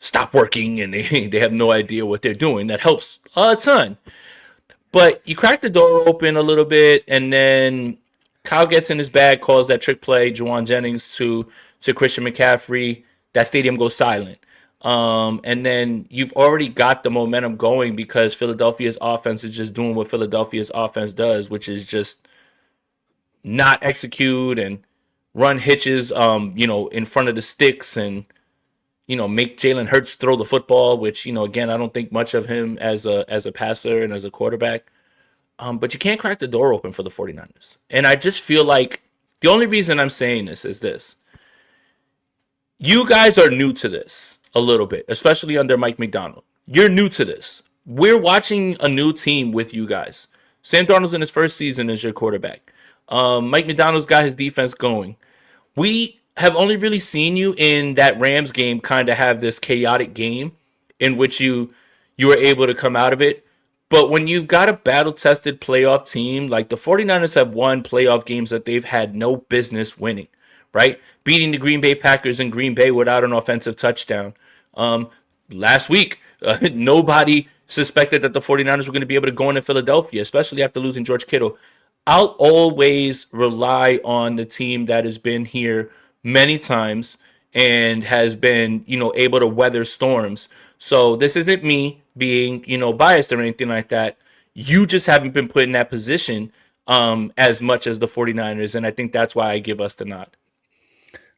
stop working, and they have no idea what they're doing. That helps a ton. But you crack the door open a little bit, and then Kyle gets in his bag, calls that trick play, Juwan Jennings to Christian McCaffrey. That stadium goes silent. And then you've already got the momentum going because Philadelphia's offense is just doing what Philadelphia's offense does, which is just not execute and run hitches, in front of the sticks and, make Jalen Hurts throw the football, which, again, I don't think much of him as a passer and as a quarterback. But you can't crack the door open for the 49ers. And I just feel like the only reason I'm saying this is this. You guys are new to this a little bit, especially under Mike McDonald. You're new to this. We're watching a new team with you guys. Sam Darnold's in his first season as your quarterback. Mike McDonald's got his defense going. We have only really seen you in that Rams game kind of have this chaotic game in which you were able to come out of it. But when you've got a battle tested playoff team, like the 49ers have won playoff games that they've had no business winning, right? Beating the Green Bay Packers in Green Bay without an offensive touchdown. Um, Last week, nobody suspected that the 49ers were going to be able to go into Philadelphia, especially after losing George Kittle. I'll always rely on the team that has been here many times and has been, able to weather storms. So this isn't me being, biased or anything like that. You just haven't been put in that position as much as the 49ers, and I think that's why I give us the nod.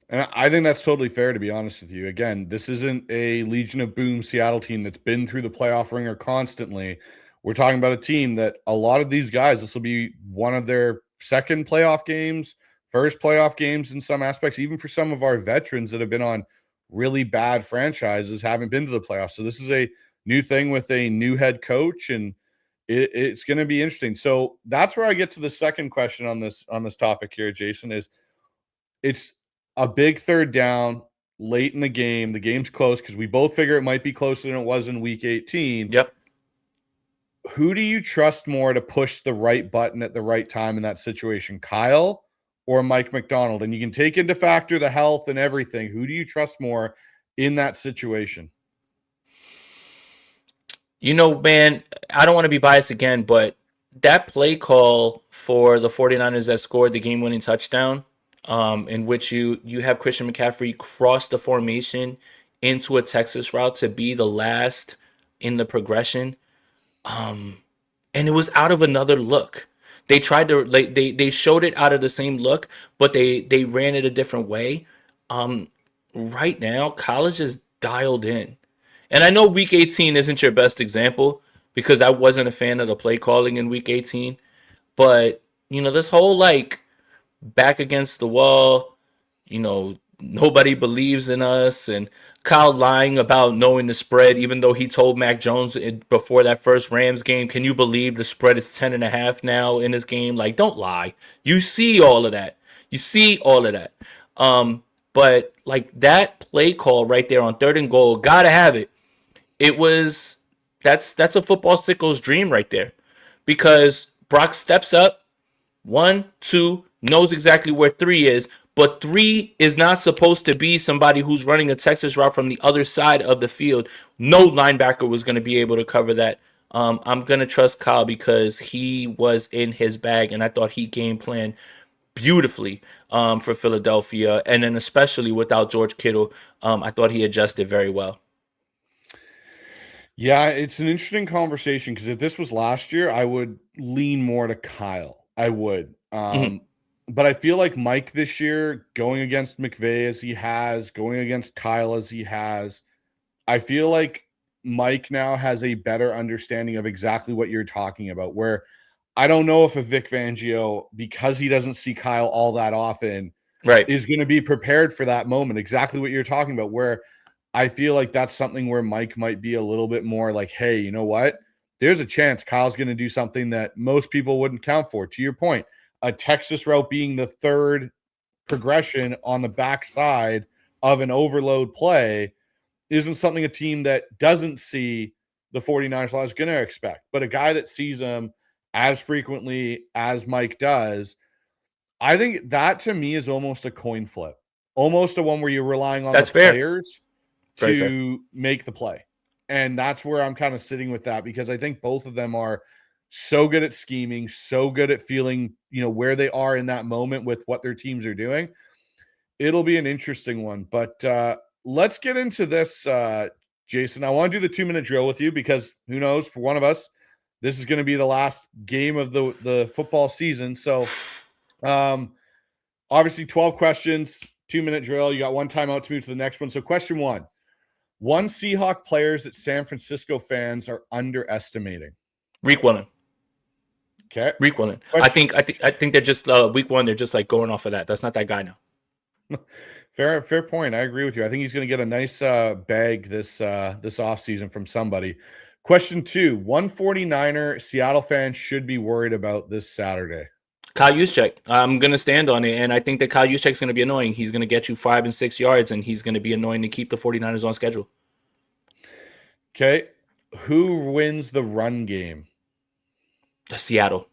And I think that's totally fair, to be honest with you. Again, this isn't a Legion of Boom Seattle team that's been through the playoff ringer constantly. We're talking about a team that a lot of these guys, this will be one of their second playoff games, first playoff games in some aspects, even for some of our veterans that have been on really bad franchises, haven't been to the playoffs. So this is a new thing with a new head coach, and it's going to be interesting. So that's where I get to the second question on this topic here, Jason, is it's a big third down late in the game. The game's close because we both figure it might be closer than it was in week 18. Yep. Who do you trust more to push the right button at the right time in that situation, Kyle or Mike McDonald? And you can take into factor the health and everything. Who do you trust more in that situation? Man, I don't want to be biased again, but that play call for the 49ers that scored the game-winning touchdown, in which you have Christian McCaffrey cross the formation into a Texas route to be the last in the progression. And it was out of another look. They tried to they showed it out of the same look, but they ran it a different way. Right now, college is dialed in. And I know week 18 isn't your best example because I wasn't a fan of the play calling in week 18, but this whole like back against the wall, nobody believes in us, and Kyle lying about knowing the spread, even though he told Mac Jones before that first Rams game, can you believe the spread is 10.5 now in this game? Like, don't lie. You see all of that. You see all of that. But like that play call right there on third and goal, gotta have it. That's a football sicko's dream right there. Because Brock steps up, 1, 2, knows exactly where 3 is, but 3 is not supposed to be somebody who's running a Texas route from the other side of the field. No linebacker was going to be able to cover that. I'm going to trust Kyle because he was in his bag, and I thought he game planned beautifully for Philadelphia. And then especially without George Kittle, I thought he adjusted very well. Yeah, it's an interesting conversation because if this was last year, I would lean more to Kyle. I would. Mhm. But I feel like Mike this year, going against McVay as he has, going against Kyle as he has, I feel like Mike now has a better understanding of exactly what you're talking about. Where I don't know if a Vic Fangio, because he doesn't see Kyle all that often, Right. is going to be prepared for that moment. Exactly what you're talking about, where I feel like that's something where Mike might be a little bit more like, hey, you know what? There's a chance Kyle's going to do something that most people wouldn't count for. To your point, a Texas route being the third progression on the backside of an overload play isn't something a team that doesn't see the 49ers is going to expect. But a guy that sees them as frequently as Mike does, I think that to me is almost a coin flip, almost a one where you're relying on That's the fair. players Very fair. to make the play. And that's where I'm kind of sitting with that because I think both of them are so good at scheming, so good at feeling, where they are in that moment with what their teams are doing. It'll be an interesting one. But let's get into this, Jason. I want to do the 2-minute drill with you because who knows, for one of us, this is going to be the last game of the football season. So obviously 12 questions, 2-minute drill. You got one timeout to move to the next one. So question one Seahawk players that San Francisco fans are underestimating. Week 1. Okay. Week 1. Question, I think they're just week 1. They're just like going off of that. That's not that guy now. Fair point. I agree with you. I think he's going to get a nice bag this offseason from somebody. Question 2, one 49er Seattle fan should be worried about this Saturday. Kyle Juszczyk. I'm going to stand on it, and I think that Kyle Juszczyk's going to be annoying. He's going to get you 5 and 6 yards, and he's going to be annoying to keep the 49ers on schedule. Okay. Who wins the run game? Seattle.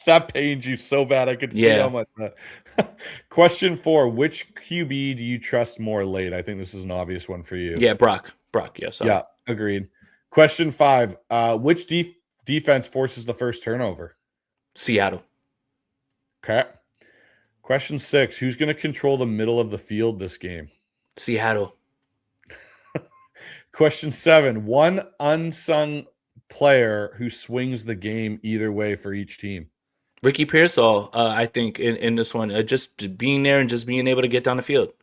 That pains you so bad. I could see how Yeah. much. Question 4: which QB do you trust more late? I think this is an obvious one for you. Yeah, Brock. Yeah, sorry. Yeah, agreed. Question 5: which defense forces the first turnover? Seattle. Okay. Question 6: who's going to control the middle of the field this game? Seattle. Question 7: one unsung player who swings the game either way for each team. Ricky Pearsall, I think, in this one, just being there and just being able to get down the field.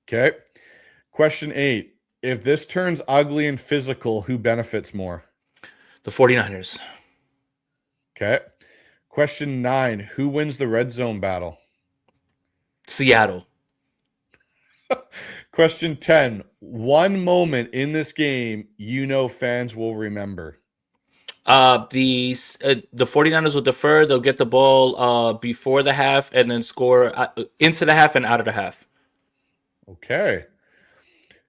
Okay. Question 8: if this turns ugly and physical, who benefits more? The 49ers. Okay. Question 9: who wins the red zone battle? Seattle. Question 10: one moment in this game fans will remember. The 49ers will defer. They'll get the ball before the half and then score into the half and out of the half. Okay.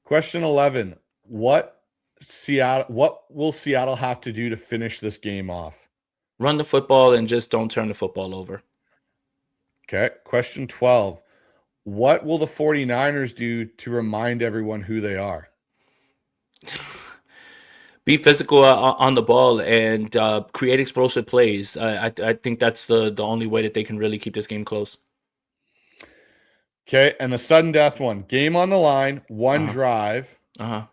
Question 11: what will Seattle have to do to finish this game off? Run the football and just don't turn the football over. Okay. Question 12: what will the 49ers do to remind everyone who they are? Be physical on the ball and create explosive plays. I think that's the only way that they can really keep this game close. Okay. And the sudden death one: game on the line, one Uh-huh. drive. Uh-huh.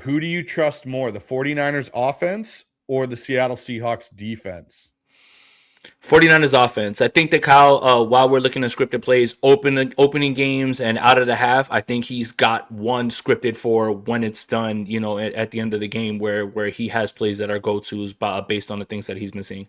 Who do you trust more, the 49ers offense or the Seattle Seahawks defense? 49ers offense. I think that Kyle, while we're looking at scripted plays, opening games and out of the half, I think he's got one scripted for when it's done, at the end of the game where he has plays that are go-tos based on the things that he's been seeing.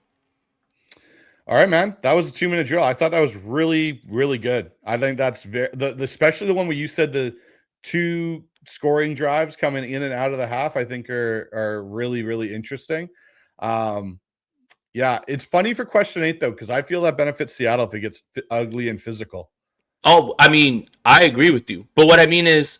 All right, man. That was a 2-minute drill. I thought that was really, really good. I think that's especially the one where you said the 2 scoring drives coming in and out of the half, I think are really, really interesting. Yeah, it's funny for question 8 though, because I feel that benefits Seattle if it gets ugly and physical. Oh, I mean, I agree with you. But what I mean is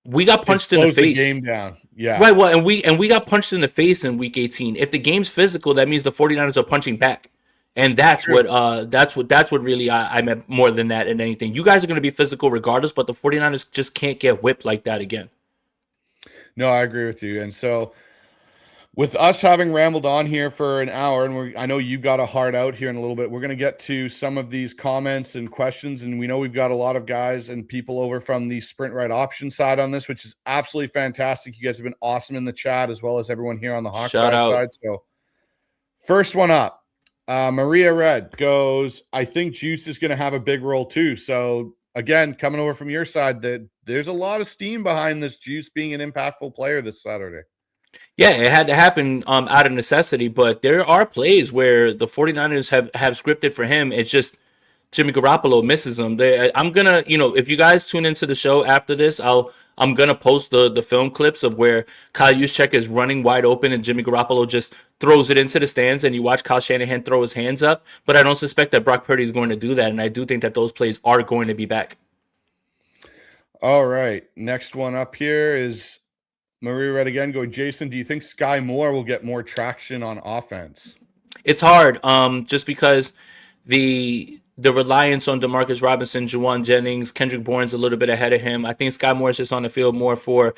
we got It punched in the slows the face. game down. Yeah. Right, well, and we got punched in the face in week 18. If the game's physical, that means the 49ers are punching back. And that's True. what really I meant more than that and anything. You guys are going to be physical regardless, but the 49ers just can't get whipped like that again. No, I agree with you. And so with us having rambled on here for an hour, and I know you've got a hard out here in a little bit, we're going to get to some of these comments and questions. And we know we've got a lot of guys and people over from the Sprint Right option side on this, which is absolutely fantastic. You guys have been awesome in the chat, as well as everyone here on the Hawk Shout out. side. So first one up, Maria Red goes, I think Juice is going to have a big role too. So again, coming over from your side, that there's a lot of steam behind this Juice being an impactful player this Saturday. Yeah, it had to happen out of necessity, but there are plays where the 49ers have scripted for him. It's just Jimmy Garoppolo misses them. I'm gonna, if you guys tune into the show after this, I'm gonna post the film clips of where Kyle Juszczyk is running wide open and Jimmy Garoppolo just throws it into the stands, and you watch Kyle Shanahan throw his hands up. But I don't suspect that Brock Purdy is going to do that, and I do think that those plays are going to be back. All right, next one up here is Maria Red again going, Jason, do you think Sky Moore will get more traction on offense? It's hard, just because the reliance on Demarcus Robinson, Juwan Jennings, Kendrick Bourne's a little bit ahead of him. I think Sky Moore is just on the field more for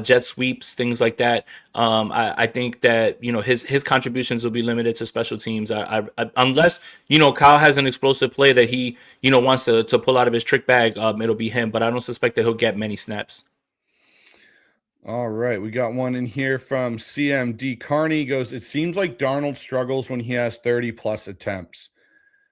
jet sweeps, things like that. I think that his contributions will be limited to special teams. Unless Kyle has an explosive play that he wants to pull out of his trick bag, it'll be him. But I don't suspect that he'll get many snaps. All right, we got one in here from CMD Carney. Goes, it seems like Darnold struggles when he has 30 plus attempts.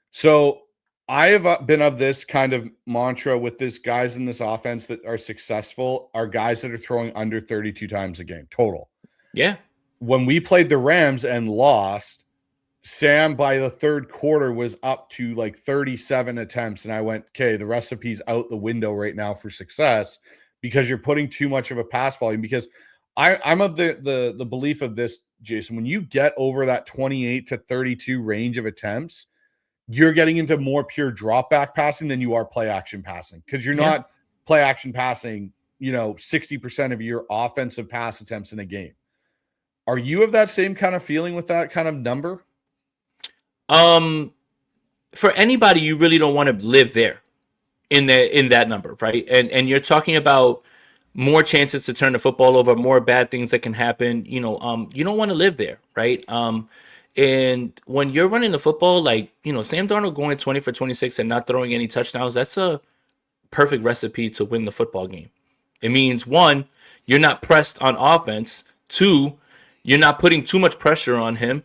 So I have been of this kind of mantra with this guys in this offense that are successful are guys that are throwing under 32 times a game total. Yeah. When we played the Rams and lost, Sam by the third quarter was up to like 37 attempts. And I went, okay, the recipe's out the window right now for success, because you're putting too much of a pass volume. Because I'm of the belief of this, Jason, when you get over that 28 to 32 range of attempts, you're getting into more pure drop back passing than you are play action passing, because you're not play action passing, 60% of your offensive pass attempts in a game. Are you of that same kind of feeling with that kind of number? Um, for anybody, you really don't want to live there in that number, right? And you're talking about more chances to turn the football over, more bad things that can happen. You don't want to live there, right? And when you're running the football, like Sam Darnold going 20 for 26 and not throwing any touchdowns, that's a perfect recipe to win the football game. It means one, you're not pressed on offense. Two, you're not putting too much pressure on him.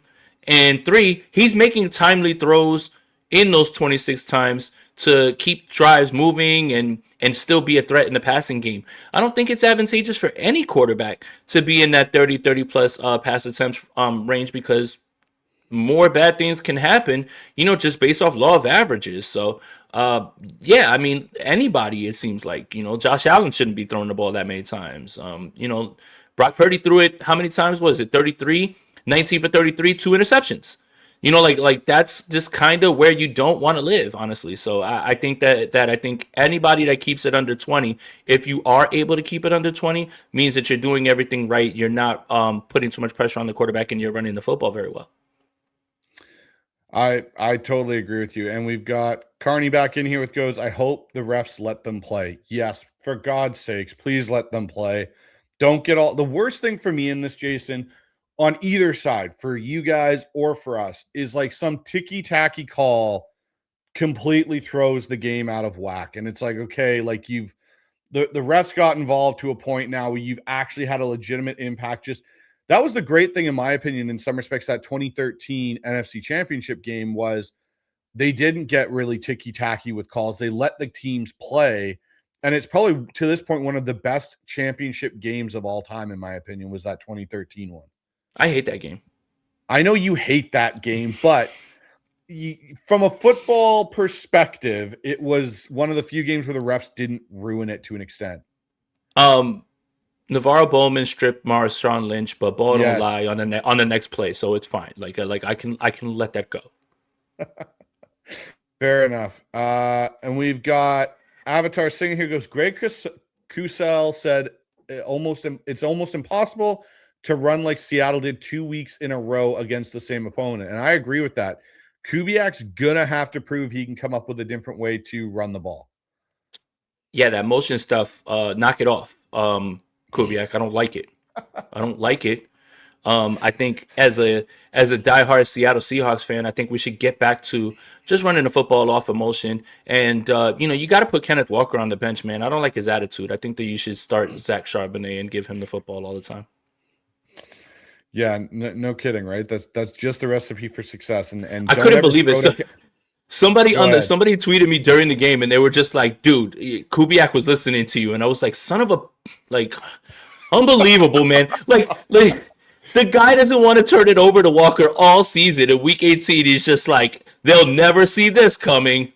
And three, he's making timely throws in those 26 times to keep drives moving and still be a threat in the passing game. I don't think it's advantageous for any quarterback to be in that 30 plus pass attempts range, because more bad things can happen, just based off law of averages. So, yeah, I mean, anybody, it seems like, Josh Allen shouldn't be throwing the ball that many times. Brock Purdy threw it, how many times was it? 33, 19 for 33, two interceptions. Like that's just kind of where you don't want to live, honestly. So I think that I think anybody that keeps it under 20, if you are able to keep it under 20, means that you're doing everything right. You're not putting too much pressure on the quarterback, and you're running the football very well. I totally agree with you. And we've got Carney back in here with goes, I hope the refs let them play. Yes, for God's sakes, please let them play. Don't get all the worst thing for me in this, Jason, on either side, for you guys or for us, is like some ticky-tacky call completely throws the game out of whack. And it's like, okay, like the refs got involved to a point now where you've actually had a legitimate impact. Just that was the great thing, in my opinion, in some respects, that 2013 NFC Championship game was they didn't get really ticky-tacky with calls. They let the teams play. And it's probably, to this point, one of the best championship games of all time, in my opinion, was that 2013 one. I hate that game. I know you hate that game, but from a football perspective, it was one of the few games where the refs didn't ruin it to an extent. Navarro Bowman stripped Marshawn Lynch, but ball don't lie on the next play, so it's fine. Like I can let that go. Fair enough. And we've got Avatar singing here goes. Greg Cusel said it's almost impossible to run like Seattle did 2 weeks in a row against the same opponent, and I agree with that. Kubiak's gonna have to prove he can come up with a different way to run the ball. Yeah, that motion stuff, knock it off. Kubiak, I don't like it. I don't like it. I think as a diehard Seattle Seahawks fan, I think we should get back to just running the football off of motion. And you got to put Kenneth Walker on the bench, man. I don't like his attitude. I think that you should start Zach Charbonnet and give him the football all the time. Yeah, no kidding, right? That's just the recipe for success. And I couldn't believe it. Somebody tweeted me during the game, and they were just like, "Dude, Kubiak was listening to you," and I was like, "Son of a, like, unbelievable, man!" Like the guy doesn't want to turn it over to Walker all season. In week 18, he's just like, "They'll never see this coming."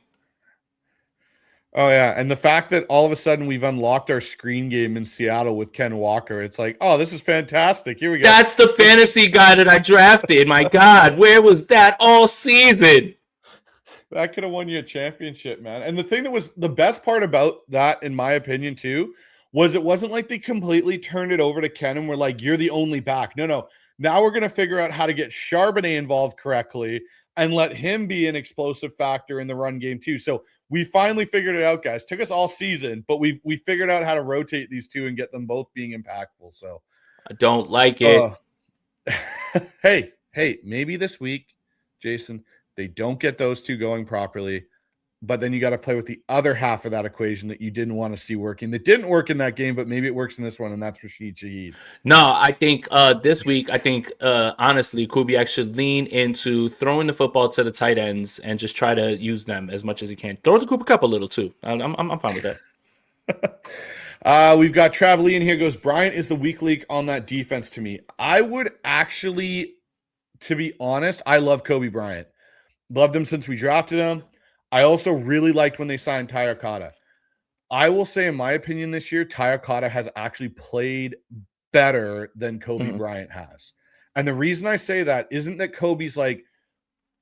Oh yeah, and the fact that all of a sudden we've unlocked our screen game in Seattle with Ken Walker, it's like, oh, this is fantastic. Here we go. That's the fantasy guy that I drafted. My God, where was that all season? That could have won you a championship, man. And the thing that was the best part about that, in my opinion, too, was it wasn't like they completely turned it over to Ken and were like, you're the only back. No. Now we're going to figure out how to get Charbonnet involved correctly and let him be an explosive factor in the run game, too. So we finally figured it out, guys. Took us all season, but we figured out how to rotate these two and get them both being impactful. So I don't like it. Hey, maybe this week, Jason, they don't get those two going properly, but then you got to play with the other half of that equation that you didn't want to see working. That didn't work in that game, but maybe it works in this one, and that's Rashid Shaheed. No, I think this week, honestly, Kubiak should lean into throwing the football to the tight ends and just try to use them as much as he can. Throw the Cooper Cup a little too. I'm fine with that. We've got Travely in here goes, Bryant is the weak link on that defense to me. I would actually, to be honest, I love Kobe Bryant. Loved him since we drafted him. I also really liked when they signed Ty Okada. I will say, in my opinion, this year, Ty Okada has actually played better than Kobe Bryant has. And the reason I say that isn't that Kobe's like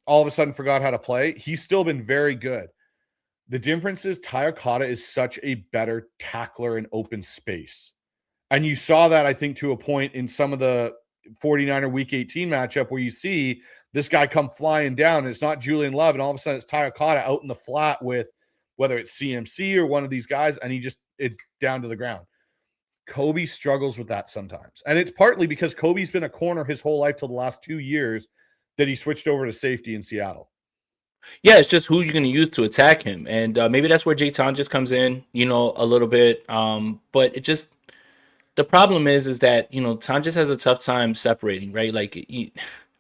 all of a sudden forgot how to play. He's still been very good. The difference is Ty Okada is such a better tackler in open space. And you saw that, I think, to a point in some of the 49er Week 18 matchup where you see this guy come flying down, and it's not Julian Love, and all of a sudden it's Ty Okada out in the flat with whether it's CMC or one of these guys, and it's down to the ground. Kobe struggles with that sometimes. And it's partly because Kobe's been a corner his whole life till the last 2 years that he switched over to safety in Seattle. Yeah, it's just who you're going to use to attack him. And maybe that's where Jayton just comes in, a little bit. But the problem is that, Tonjes has a tough time separating, right?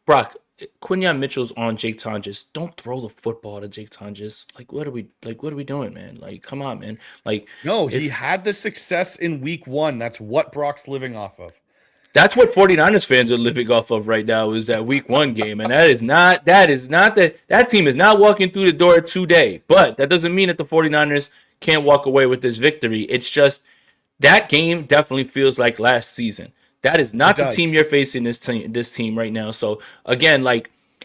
Brock, Quinyon Mitchell's on Jake Tonjes. Don't throw the football to Jake Tonjes. What are we doing, man? Come on, man. No, he had the success in week 1. That's what Brock's living off of. That's what 49ers fans are living off of right now, is that week 1 game. And that team is not walking through the door today. But that doesn't mean that the 49ers can't walk away with this victory. It's just that game definitely feels like last season. That is not the team you're facing this team right now. So, again,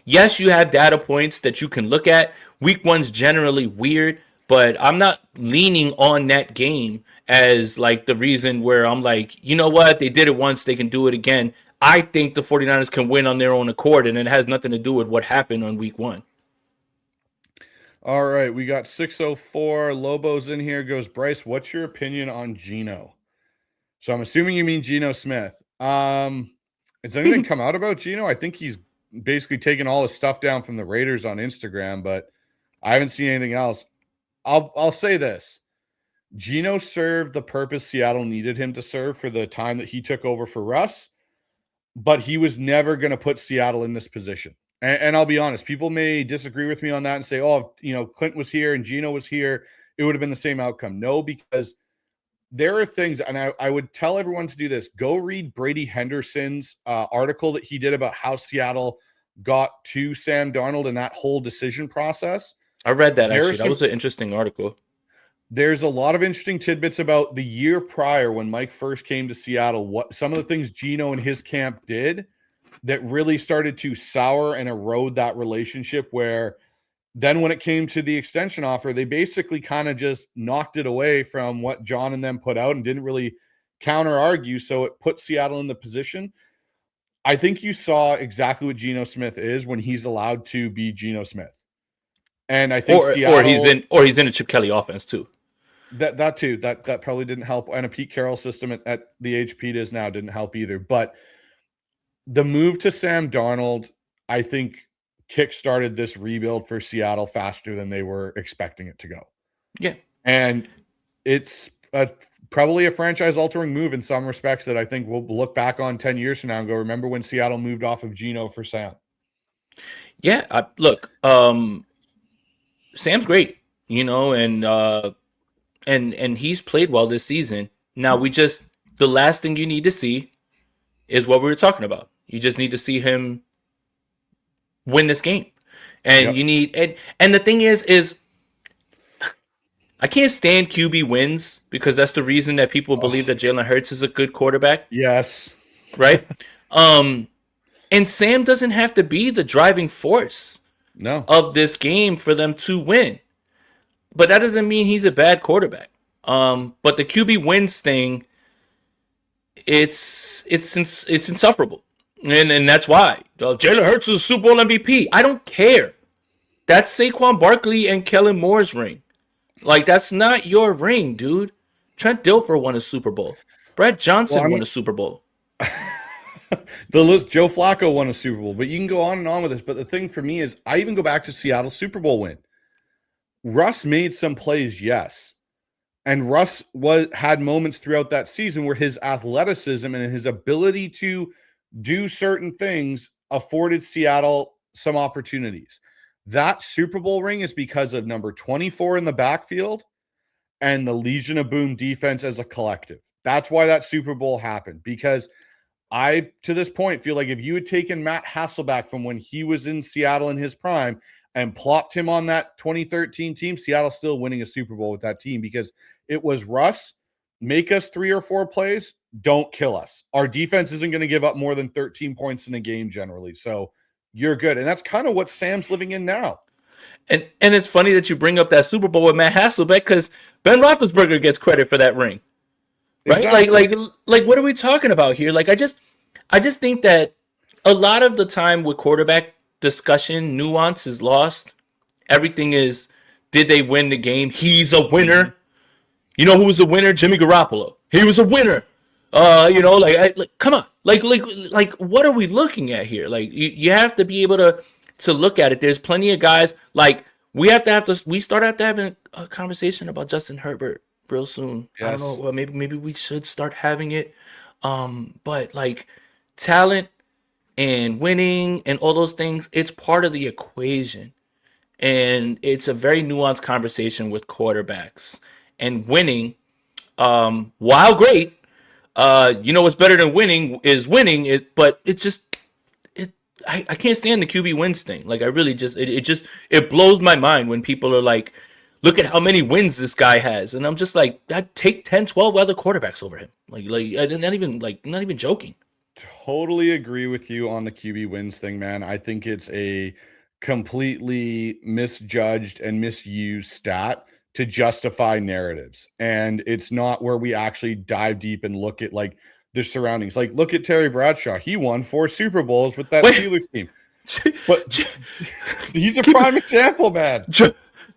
yes, you have data points that you can look at. Week 1's generally weird, but I'm not leaning on that game as, the reason where I'm you know what? They did it once. They can do it again. I think the 49ers can win on their own accord, and it has nothing to do with what happened on week 1. All right, we got 604. Lobo's in here. Goes, Bryce, what's your opinion on Geno? So I'm assuming you mean Geno Smith. Has anything come out about Geno? I think he's basically taken all his stuff down from the Raiders on Instagram, but I haven't seen anything else. I'll say this. Geno served the purpose Seattle needed him to serve for the time that he took over for Russ, but he was never going to put Seattle in this position. And I'll be honest, people may disagree with me on that and say, oh, if Clint was here and Geno was here, it would have been the same outcome. No, because there are things, and I would tell everyone to do this. Go read Brady Henderson's article that he did about how Seattle got to Sam Darnold and that whole decision process. I read that, actually. That was an interesting article. There's a lot of interesting tidbits about the year prior when Mike first came to Seattle, what some of the things Geno and his camp did that really started to sour and erode that relationship, where then when it came to the extension offer, they basically kind of just knocked it away from what John and them put out and didn't really counter argue. So it put Seattle in the position. I think you saw exactly what Geno Smith is when he's allowed to be Geno Smith. And I think Seattle, or he's in a Chip Kelly offense too. That too. That probably didn't help. And a Pete Carroll system at the age Pete is now didn't help either. But the move to Sam Darnold, I think, kickstarted this rebuild for Seattle faster than they were expecting it to go. Yeah. And it's probably a franchise-altering move in some respects that I think we'll look back on 10 years from now and go, remember when Seattle moved off of Geno for Sam? Yeah. Look, Sam's great, and he's played well this season. Now, the last thing you need to see is what we were talking about. You just need to see him win this game. And you need, and the thing is I can't stand QB wins, because that's the reason that people believe that Jalen Hurts is a good quarterback. Yes. Right? And Sam doesn't have to be the driving force of this game for them to win. But that doesn't mean he's a bad quarterback. But the QB wins thing, it's insufferable. And that's why. Jalen Hurts is a Super Bowl MVP. I don't care. That's Saquon Barkley and Kellen Moore's ring. That's not your ring, dude. Trent Dilfer won a Super Bowl. Brad Johnson won a Super Bowl. The list, Joe Flacco won a Super Bowl. But you can go on and on with this. But the thing for me is, I even go back to Seattle's Super Bowl win. Russ made some plays, yes. And Russ had moments throughout that season where his athleticism and his ability to do certain things afforded Seattle some opportunities. That Super Bowl ring is because of number 24 in the backfield and the Legion of Boom defense as a collective. That's why that Super Bowl happened, because I, to this point, feel like if you had taken Matt Hasselbeck from when he was in Seattle in his prime and plopped him on that 2013 team, Seattle's still winning a Super Bowl with that team, because it was Russ, make us 3 or 4 plays, don't kill us. Our defense isn't going to give up more than 13 points in a game generally, so you're good. And that's kind of what Sam's living in now. And it's funny that you bring up that Super Bowl with Matt Hasselbeck, because Ben Roethlisberger gets credit for that ring. Right? Exactly. Like what are we talking about here? I just think that a lot of the time with quarterback discussion, nuance is lost. Everything is, did they win the game? He's a winner. You know who was a winner? Jimmy Garoppolo. He was a winner. Come on, what are we looking at here? Like, you have to be able to look at it. There's plenty of guys like we start out to having a conversation about Justin Herbert real soon. I don't know. Yes. Well, maybe we should start having it. But like talent and winning and all those things, it's part of the equation. And it's a very nuanced conversation with quarterbacks. And winning, while great, what's better than winning is winning. But it's just I can't stand the QB wins thing. Like I really it blows my mind when people are like, look at how many wins this guy has, and I'm just like, I'd take 10, 12 other quarterbacks over him. Not even joking. Totally agree with you on the QB wins thing, man. I think it's a completely misjudged and misused stat to justify narratives. And it's not where we actually dive deep and look at like the surroundings. Like, look at Terry Bradshaw. He won 4 Super Bowls with that Wait. Steelers team. But he's a prime example, man.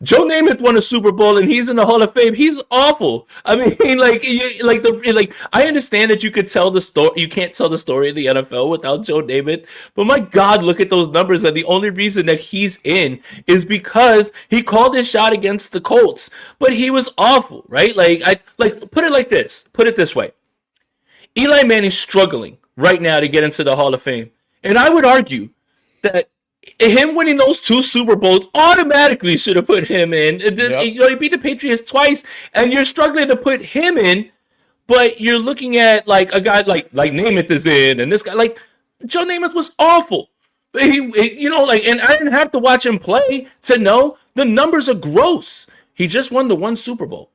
Joe Namath won a Super Bowl and he's in the Hall of Fame. He's awful. I mean, I understand that you could tell the story. You can't tell the story of the NFL without Joe Namath. But my God, look at those numbers. And the only reason that he's in is because he called his shot against the Colts. But he was awful, right? Put it like this. Put it this way. Eli Manning's struggling right now to get into the Hall of Fame. And I would argue that him winning those 2 Super Bowls automatically should have put him in. Yep. He beat the Patriots twice, and you're struggling to put him in, but you're looking at like a guy like Namath is in, and this guy like Joe Namath was awful. And I didn't have to watch him play to know the numbers are gross. He just won the 1 Super Bowl.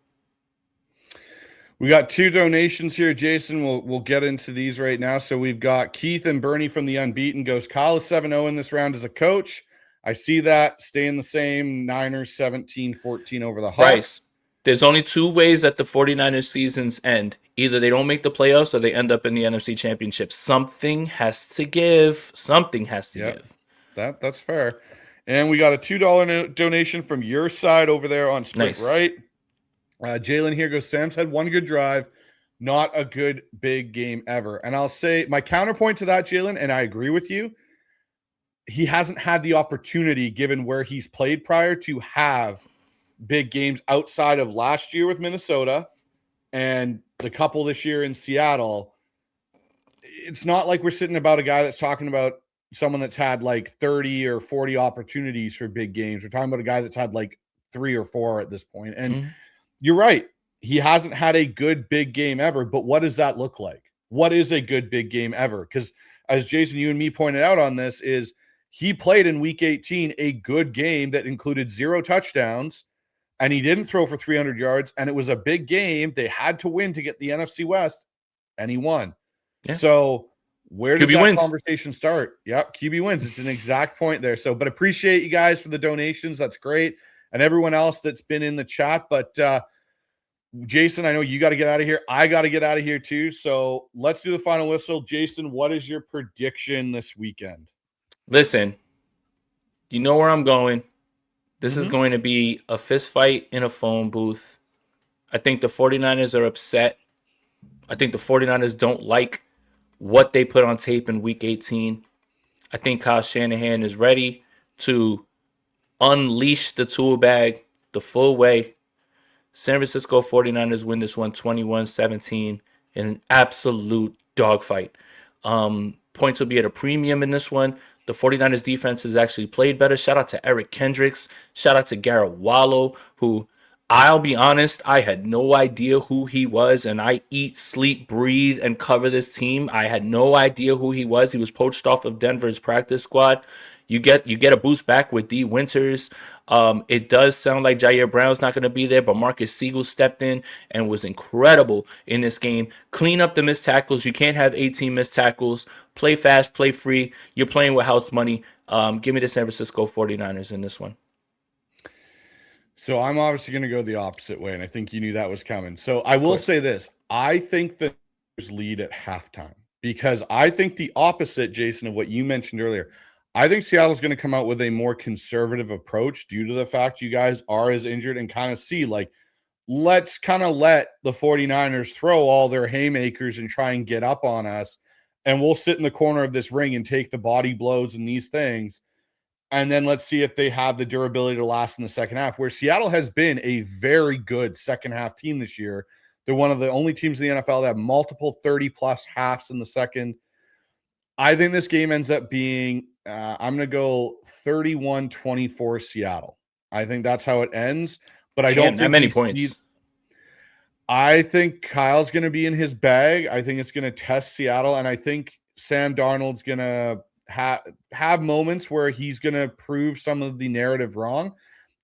We got 2 donations here, Jason. We'll get into these right now. So we've got Keith and Bernie from the Unbeaten goes, Kyle is 7-0 in this round as a coach. I see that. Staying the same. Niners 17-14 over the Hawks. Bryce, there's only 2 ways that the 49ers seasons end. Either they don't make the playoffs or they end up in the NFC Championship. Something has to give. Something has to give. That's fair. And we got a $2 donation from your side over there on Split Right. Jalen here goes, Sam's had 1 good drive, not a good big game ever. And I'll say my counterpoint to that, Jalen, and I agree with you, he hasn't had the opportunity, given where he's played prior, to have big games outside of last year with Minnesota and the couple this year in Seattle. It's not like we're sitting about a guy that's talking about someone that's had like 30 or 40 opportunities for big games. We're talking about a guy that's had like 3 or 4 at this point. And you're right. He hasn't had a good big game ever, but what does that look like? What is a good big game ever? Because as Jason, you and me pointed out on this, is he played in week 18 a good game that included 0 touchdowns, and he didn't throw for 300 yards, and it was a big game. They had to win to get the NFC West, and he won. Yeah. So where does that conversation start? Yep, QB wins. It's an exact point there. So, but appreciate you guys for the donations. That's great. And everyone else that's been in the chat. But Jason, I know you got to get out of here. I got to get out of here too. So let's do the final whistle. Jason, what is your prediction this weekend? Listen, you know where I'm going. This is going to be a fist fight in a phone booth. I think the 49ers are upset. I think the 49ers don't like what they put on tape in week 18. I think Kyle Shanahan is ready to unleash the tool bag the full way. San Francisco 49ers win this one 21-17 in an absolute dogfight. Points will be at a premium in this one. The 49ers defense has actually played better. Shout out to Eric Kendricks. Shout out to Garrett Wallow, who, I'll be honest, I had no idea who he was, and I eat, sleep, breathe, and cover this team. I had no idea who he was. He was poached off of Denver's practice squad. You get a boost back with D. Winters. It does sound like Jair Brown's not going to be there, but Marcus Siegel stepped in and was incredible in this game. Clean up the missed tackles. You can't have 18 missed tackles. Play fast, play free. You're playing with house money. Give me the San Francisco 49ers in this one. So I'm obviously going to go the opposite way, and I think you knew that was coming. So I will say this. I think the Niners lead at halftime. because I think the opposite, Jason, of what you mentioned earlier. I think Seattle's going to come out with a more conservative approach due to the fact you guys are as injured, and kind of see, like, let's kind of let the 49ers throw all their haymakers and try and get up on us. And we'll sit in the corner of this ring and take the body blows and these things. And then let's see if they have the durability to last in the second half, where Seattle has been a very good second half team this year. They're one of the only teams in the NFL that have multiple 30-plus halves in the second. I think this game ends up being, I'm going to go 31-24 Seattle. I think that's how it ends. But I don't think many points. I think Kyle's going to be in his bag. I think it's going to test Seattle. And I think Sam Darnold's going to have moments where he's going to prove some of the narrative wrong.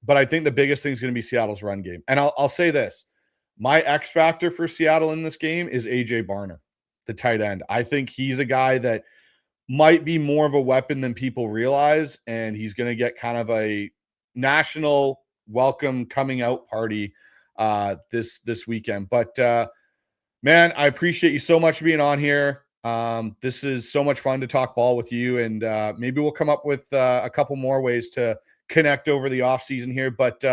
But I think the biggest thing is going to be Seattle's run game. And I'll say this. My X factor for Seattle in this game is A.J. Barner, the tight end. I think he's a guy that might be more of a weapon than people realize, and he's going to get kind of a national welcome coming out party this weekend. But man, I appreciate you so much being on here. This is so much fun to talk ball with you, and maybe we'll come up with a couple more ways to connect over the off season here. But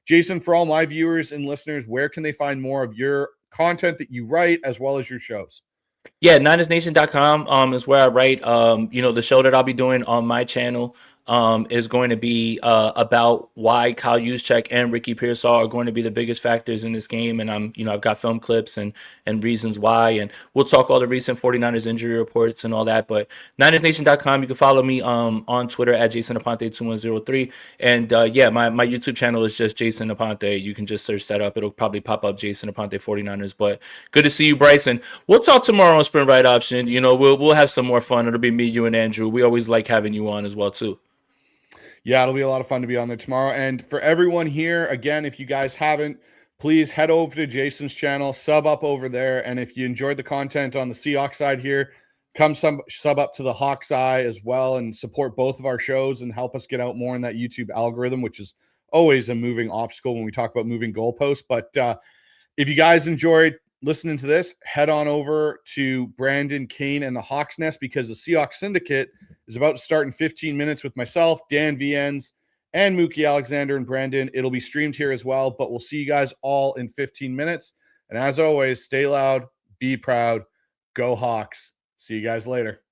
Jason, for all my viewers and listeners, where can they find more of your content that you write as well as your shows? Yeah, NinersNation.com is where I write. The show that I'll be doing on my channel is going to be about why Kyle Juszczyk and Ricky Pearsall are going to be the biggest factors in this game. And I've got film clips and reasons why. And we'll talk all the recent 49ers injury reports and all that. But NinersNation.com, you can follow me on Twitter at Jason Aponte 2103. And my YouTube channel is just Jason Aponte. You can just search that up. It'll probably pop up Jason Aponte 49ers. But good to see you, Bryson. We'll talk tomorrow on Sprint Right Option. We'll have some more fun. It'll be me, you, and Andrew. We always like having you on as well, too. Yeah, it'll be a lot of fun to be on there tomorrow. And for everyone here, again, if you guys haven't, please head over to Jason's channel, sub up over there. And if you enjoyed the content on the Seahawks side here, come sub up to the Hawks Eye as well and support both of our shows and help us get out more in that YouTube algorithm, which is always a moving obstacle when we talk about moving goalposts. But if you guys enjoyed listening to this, head on over to Brandon Kane and the Hawks Nest, because the Seahawks Syndicate is about to start in 15 minutes with myself, Dan Viens, and Mookie Alexander and Brandon. It'll be streamed here as well, but we'll see you guys all in 15 minutes. And as always, stay loud, be proud, go Hawks. See you guys later.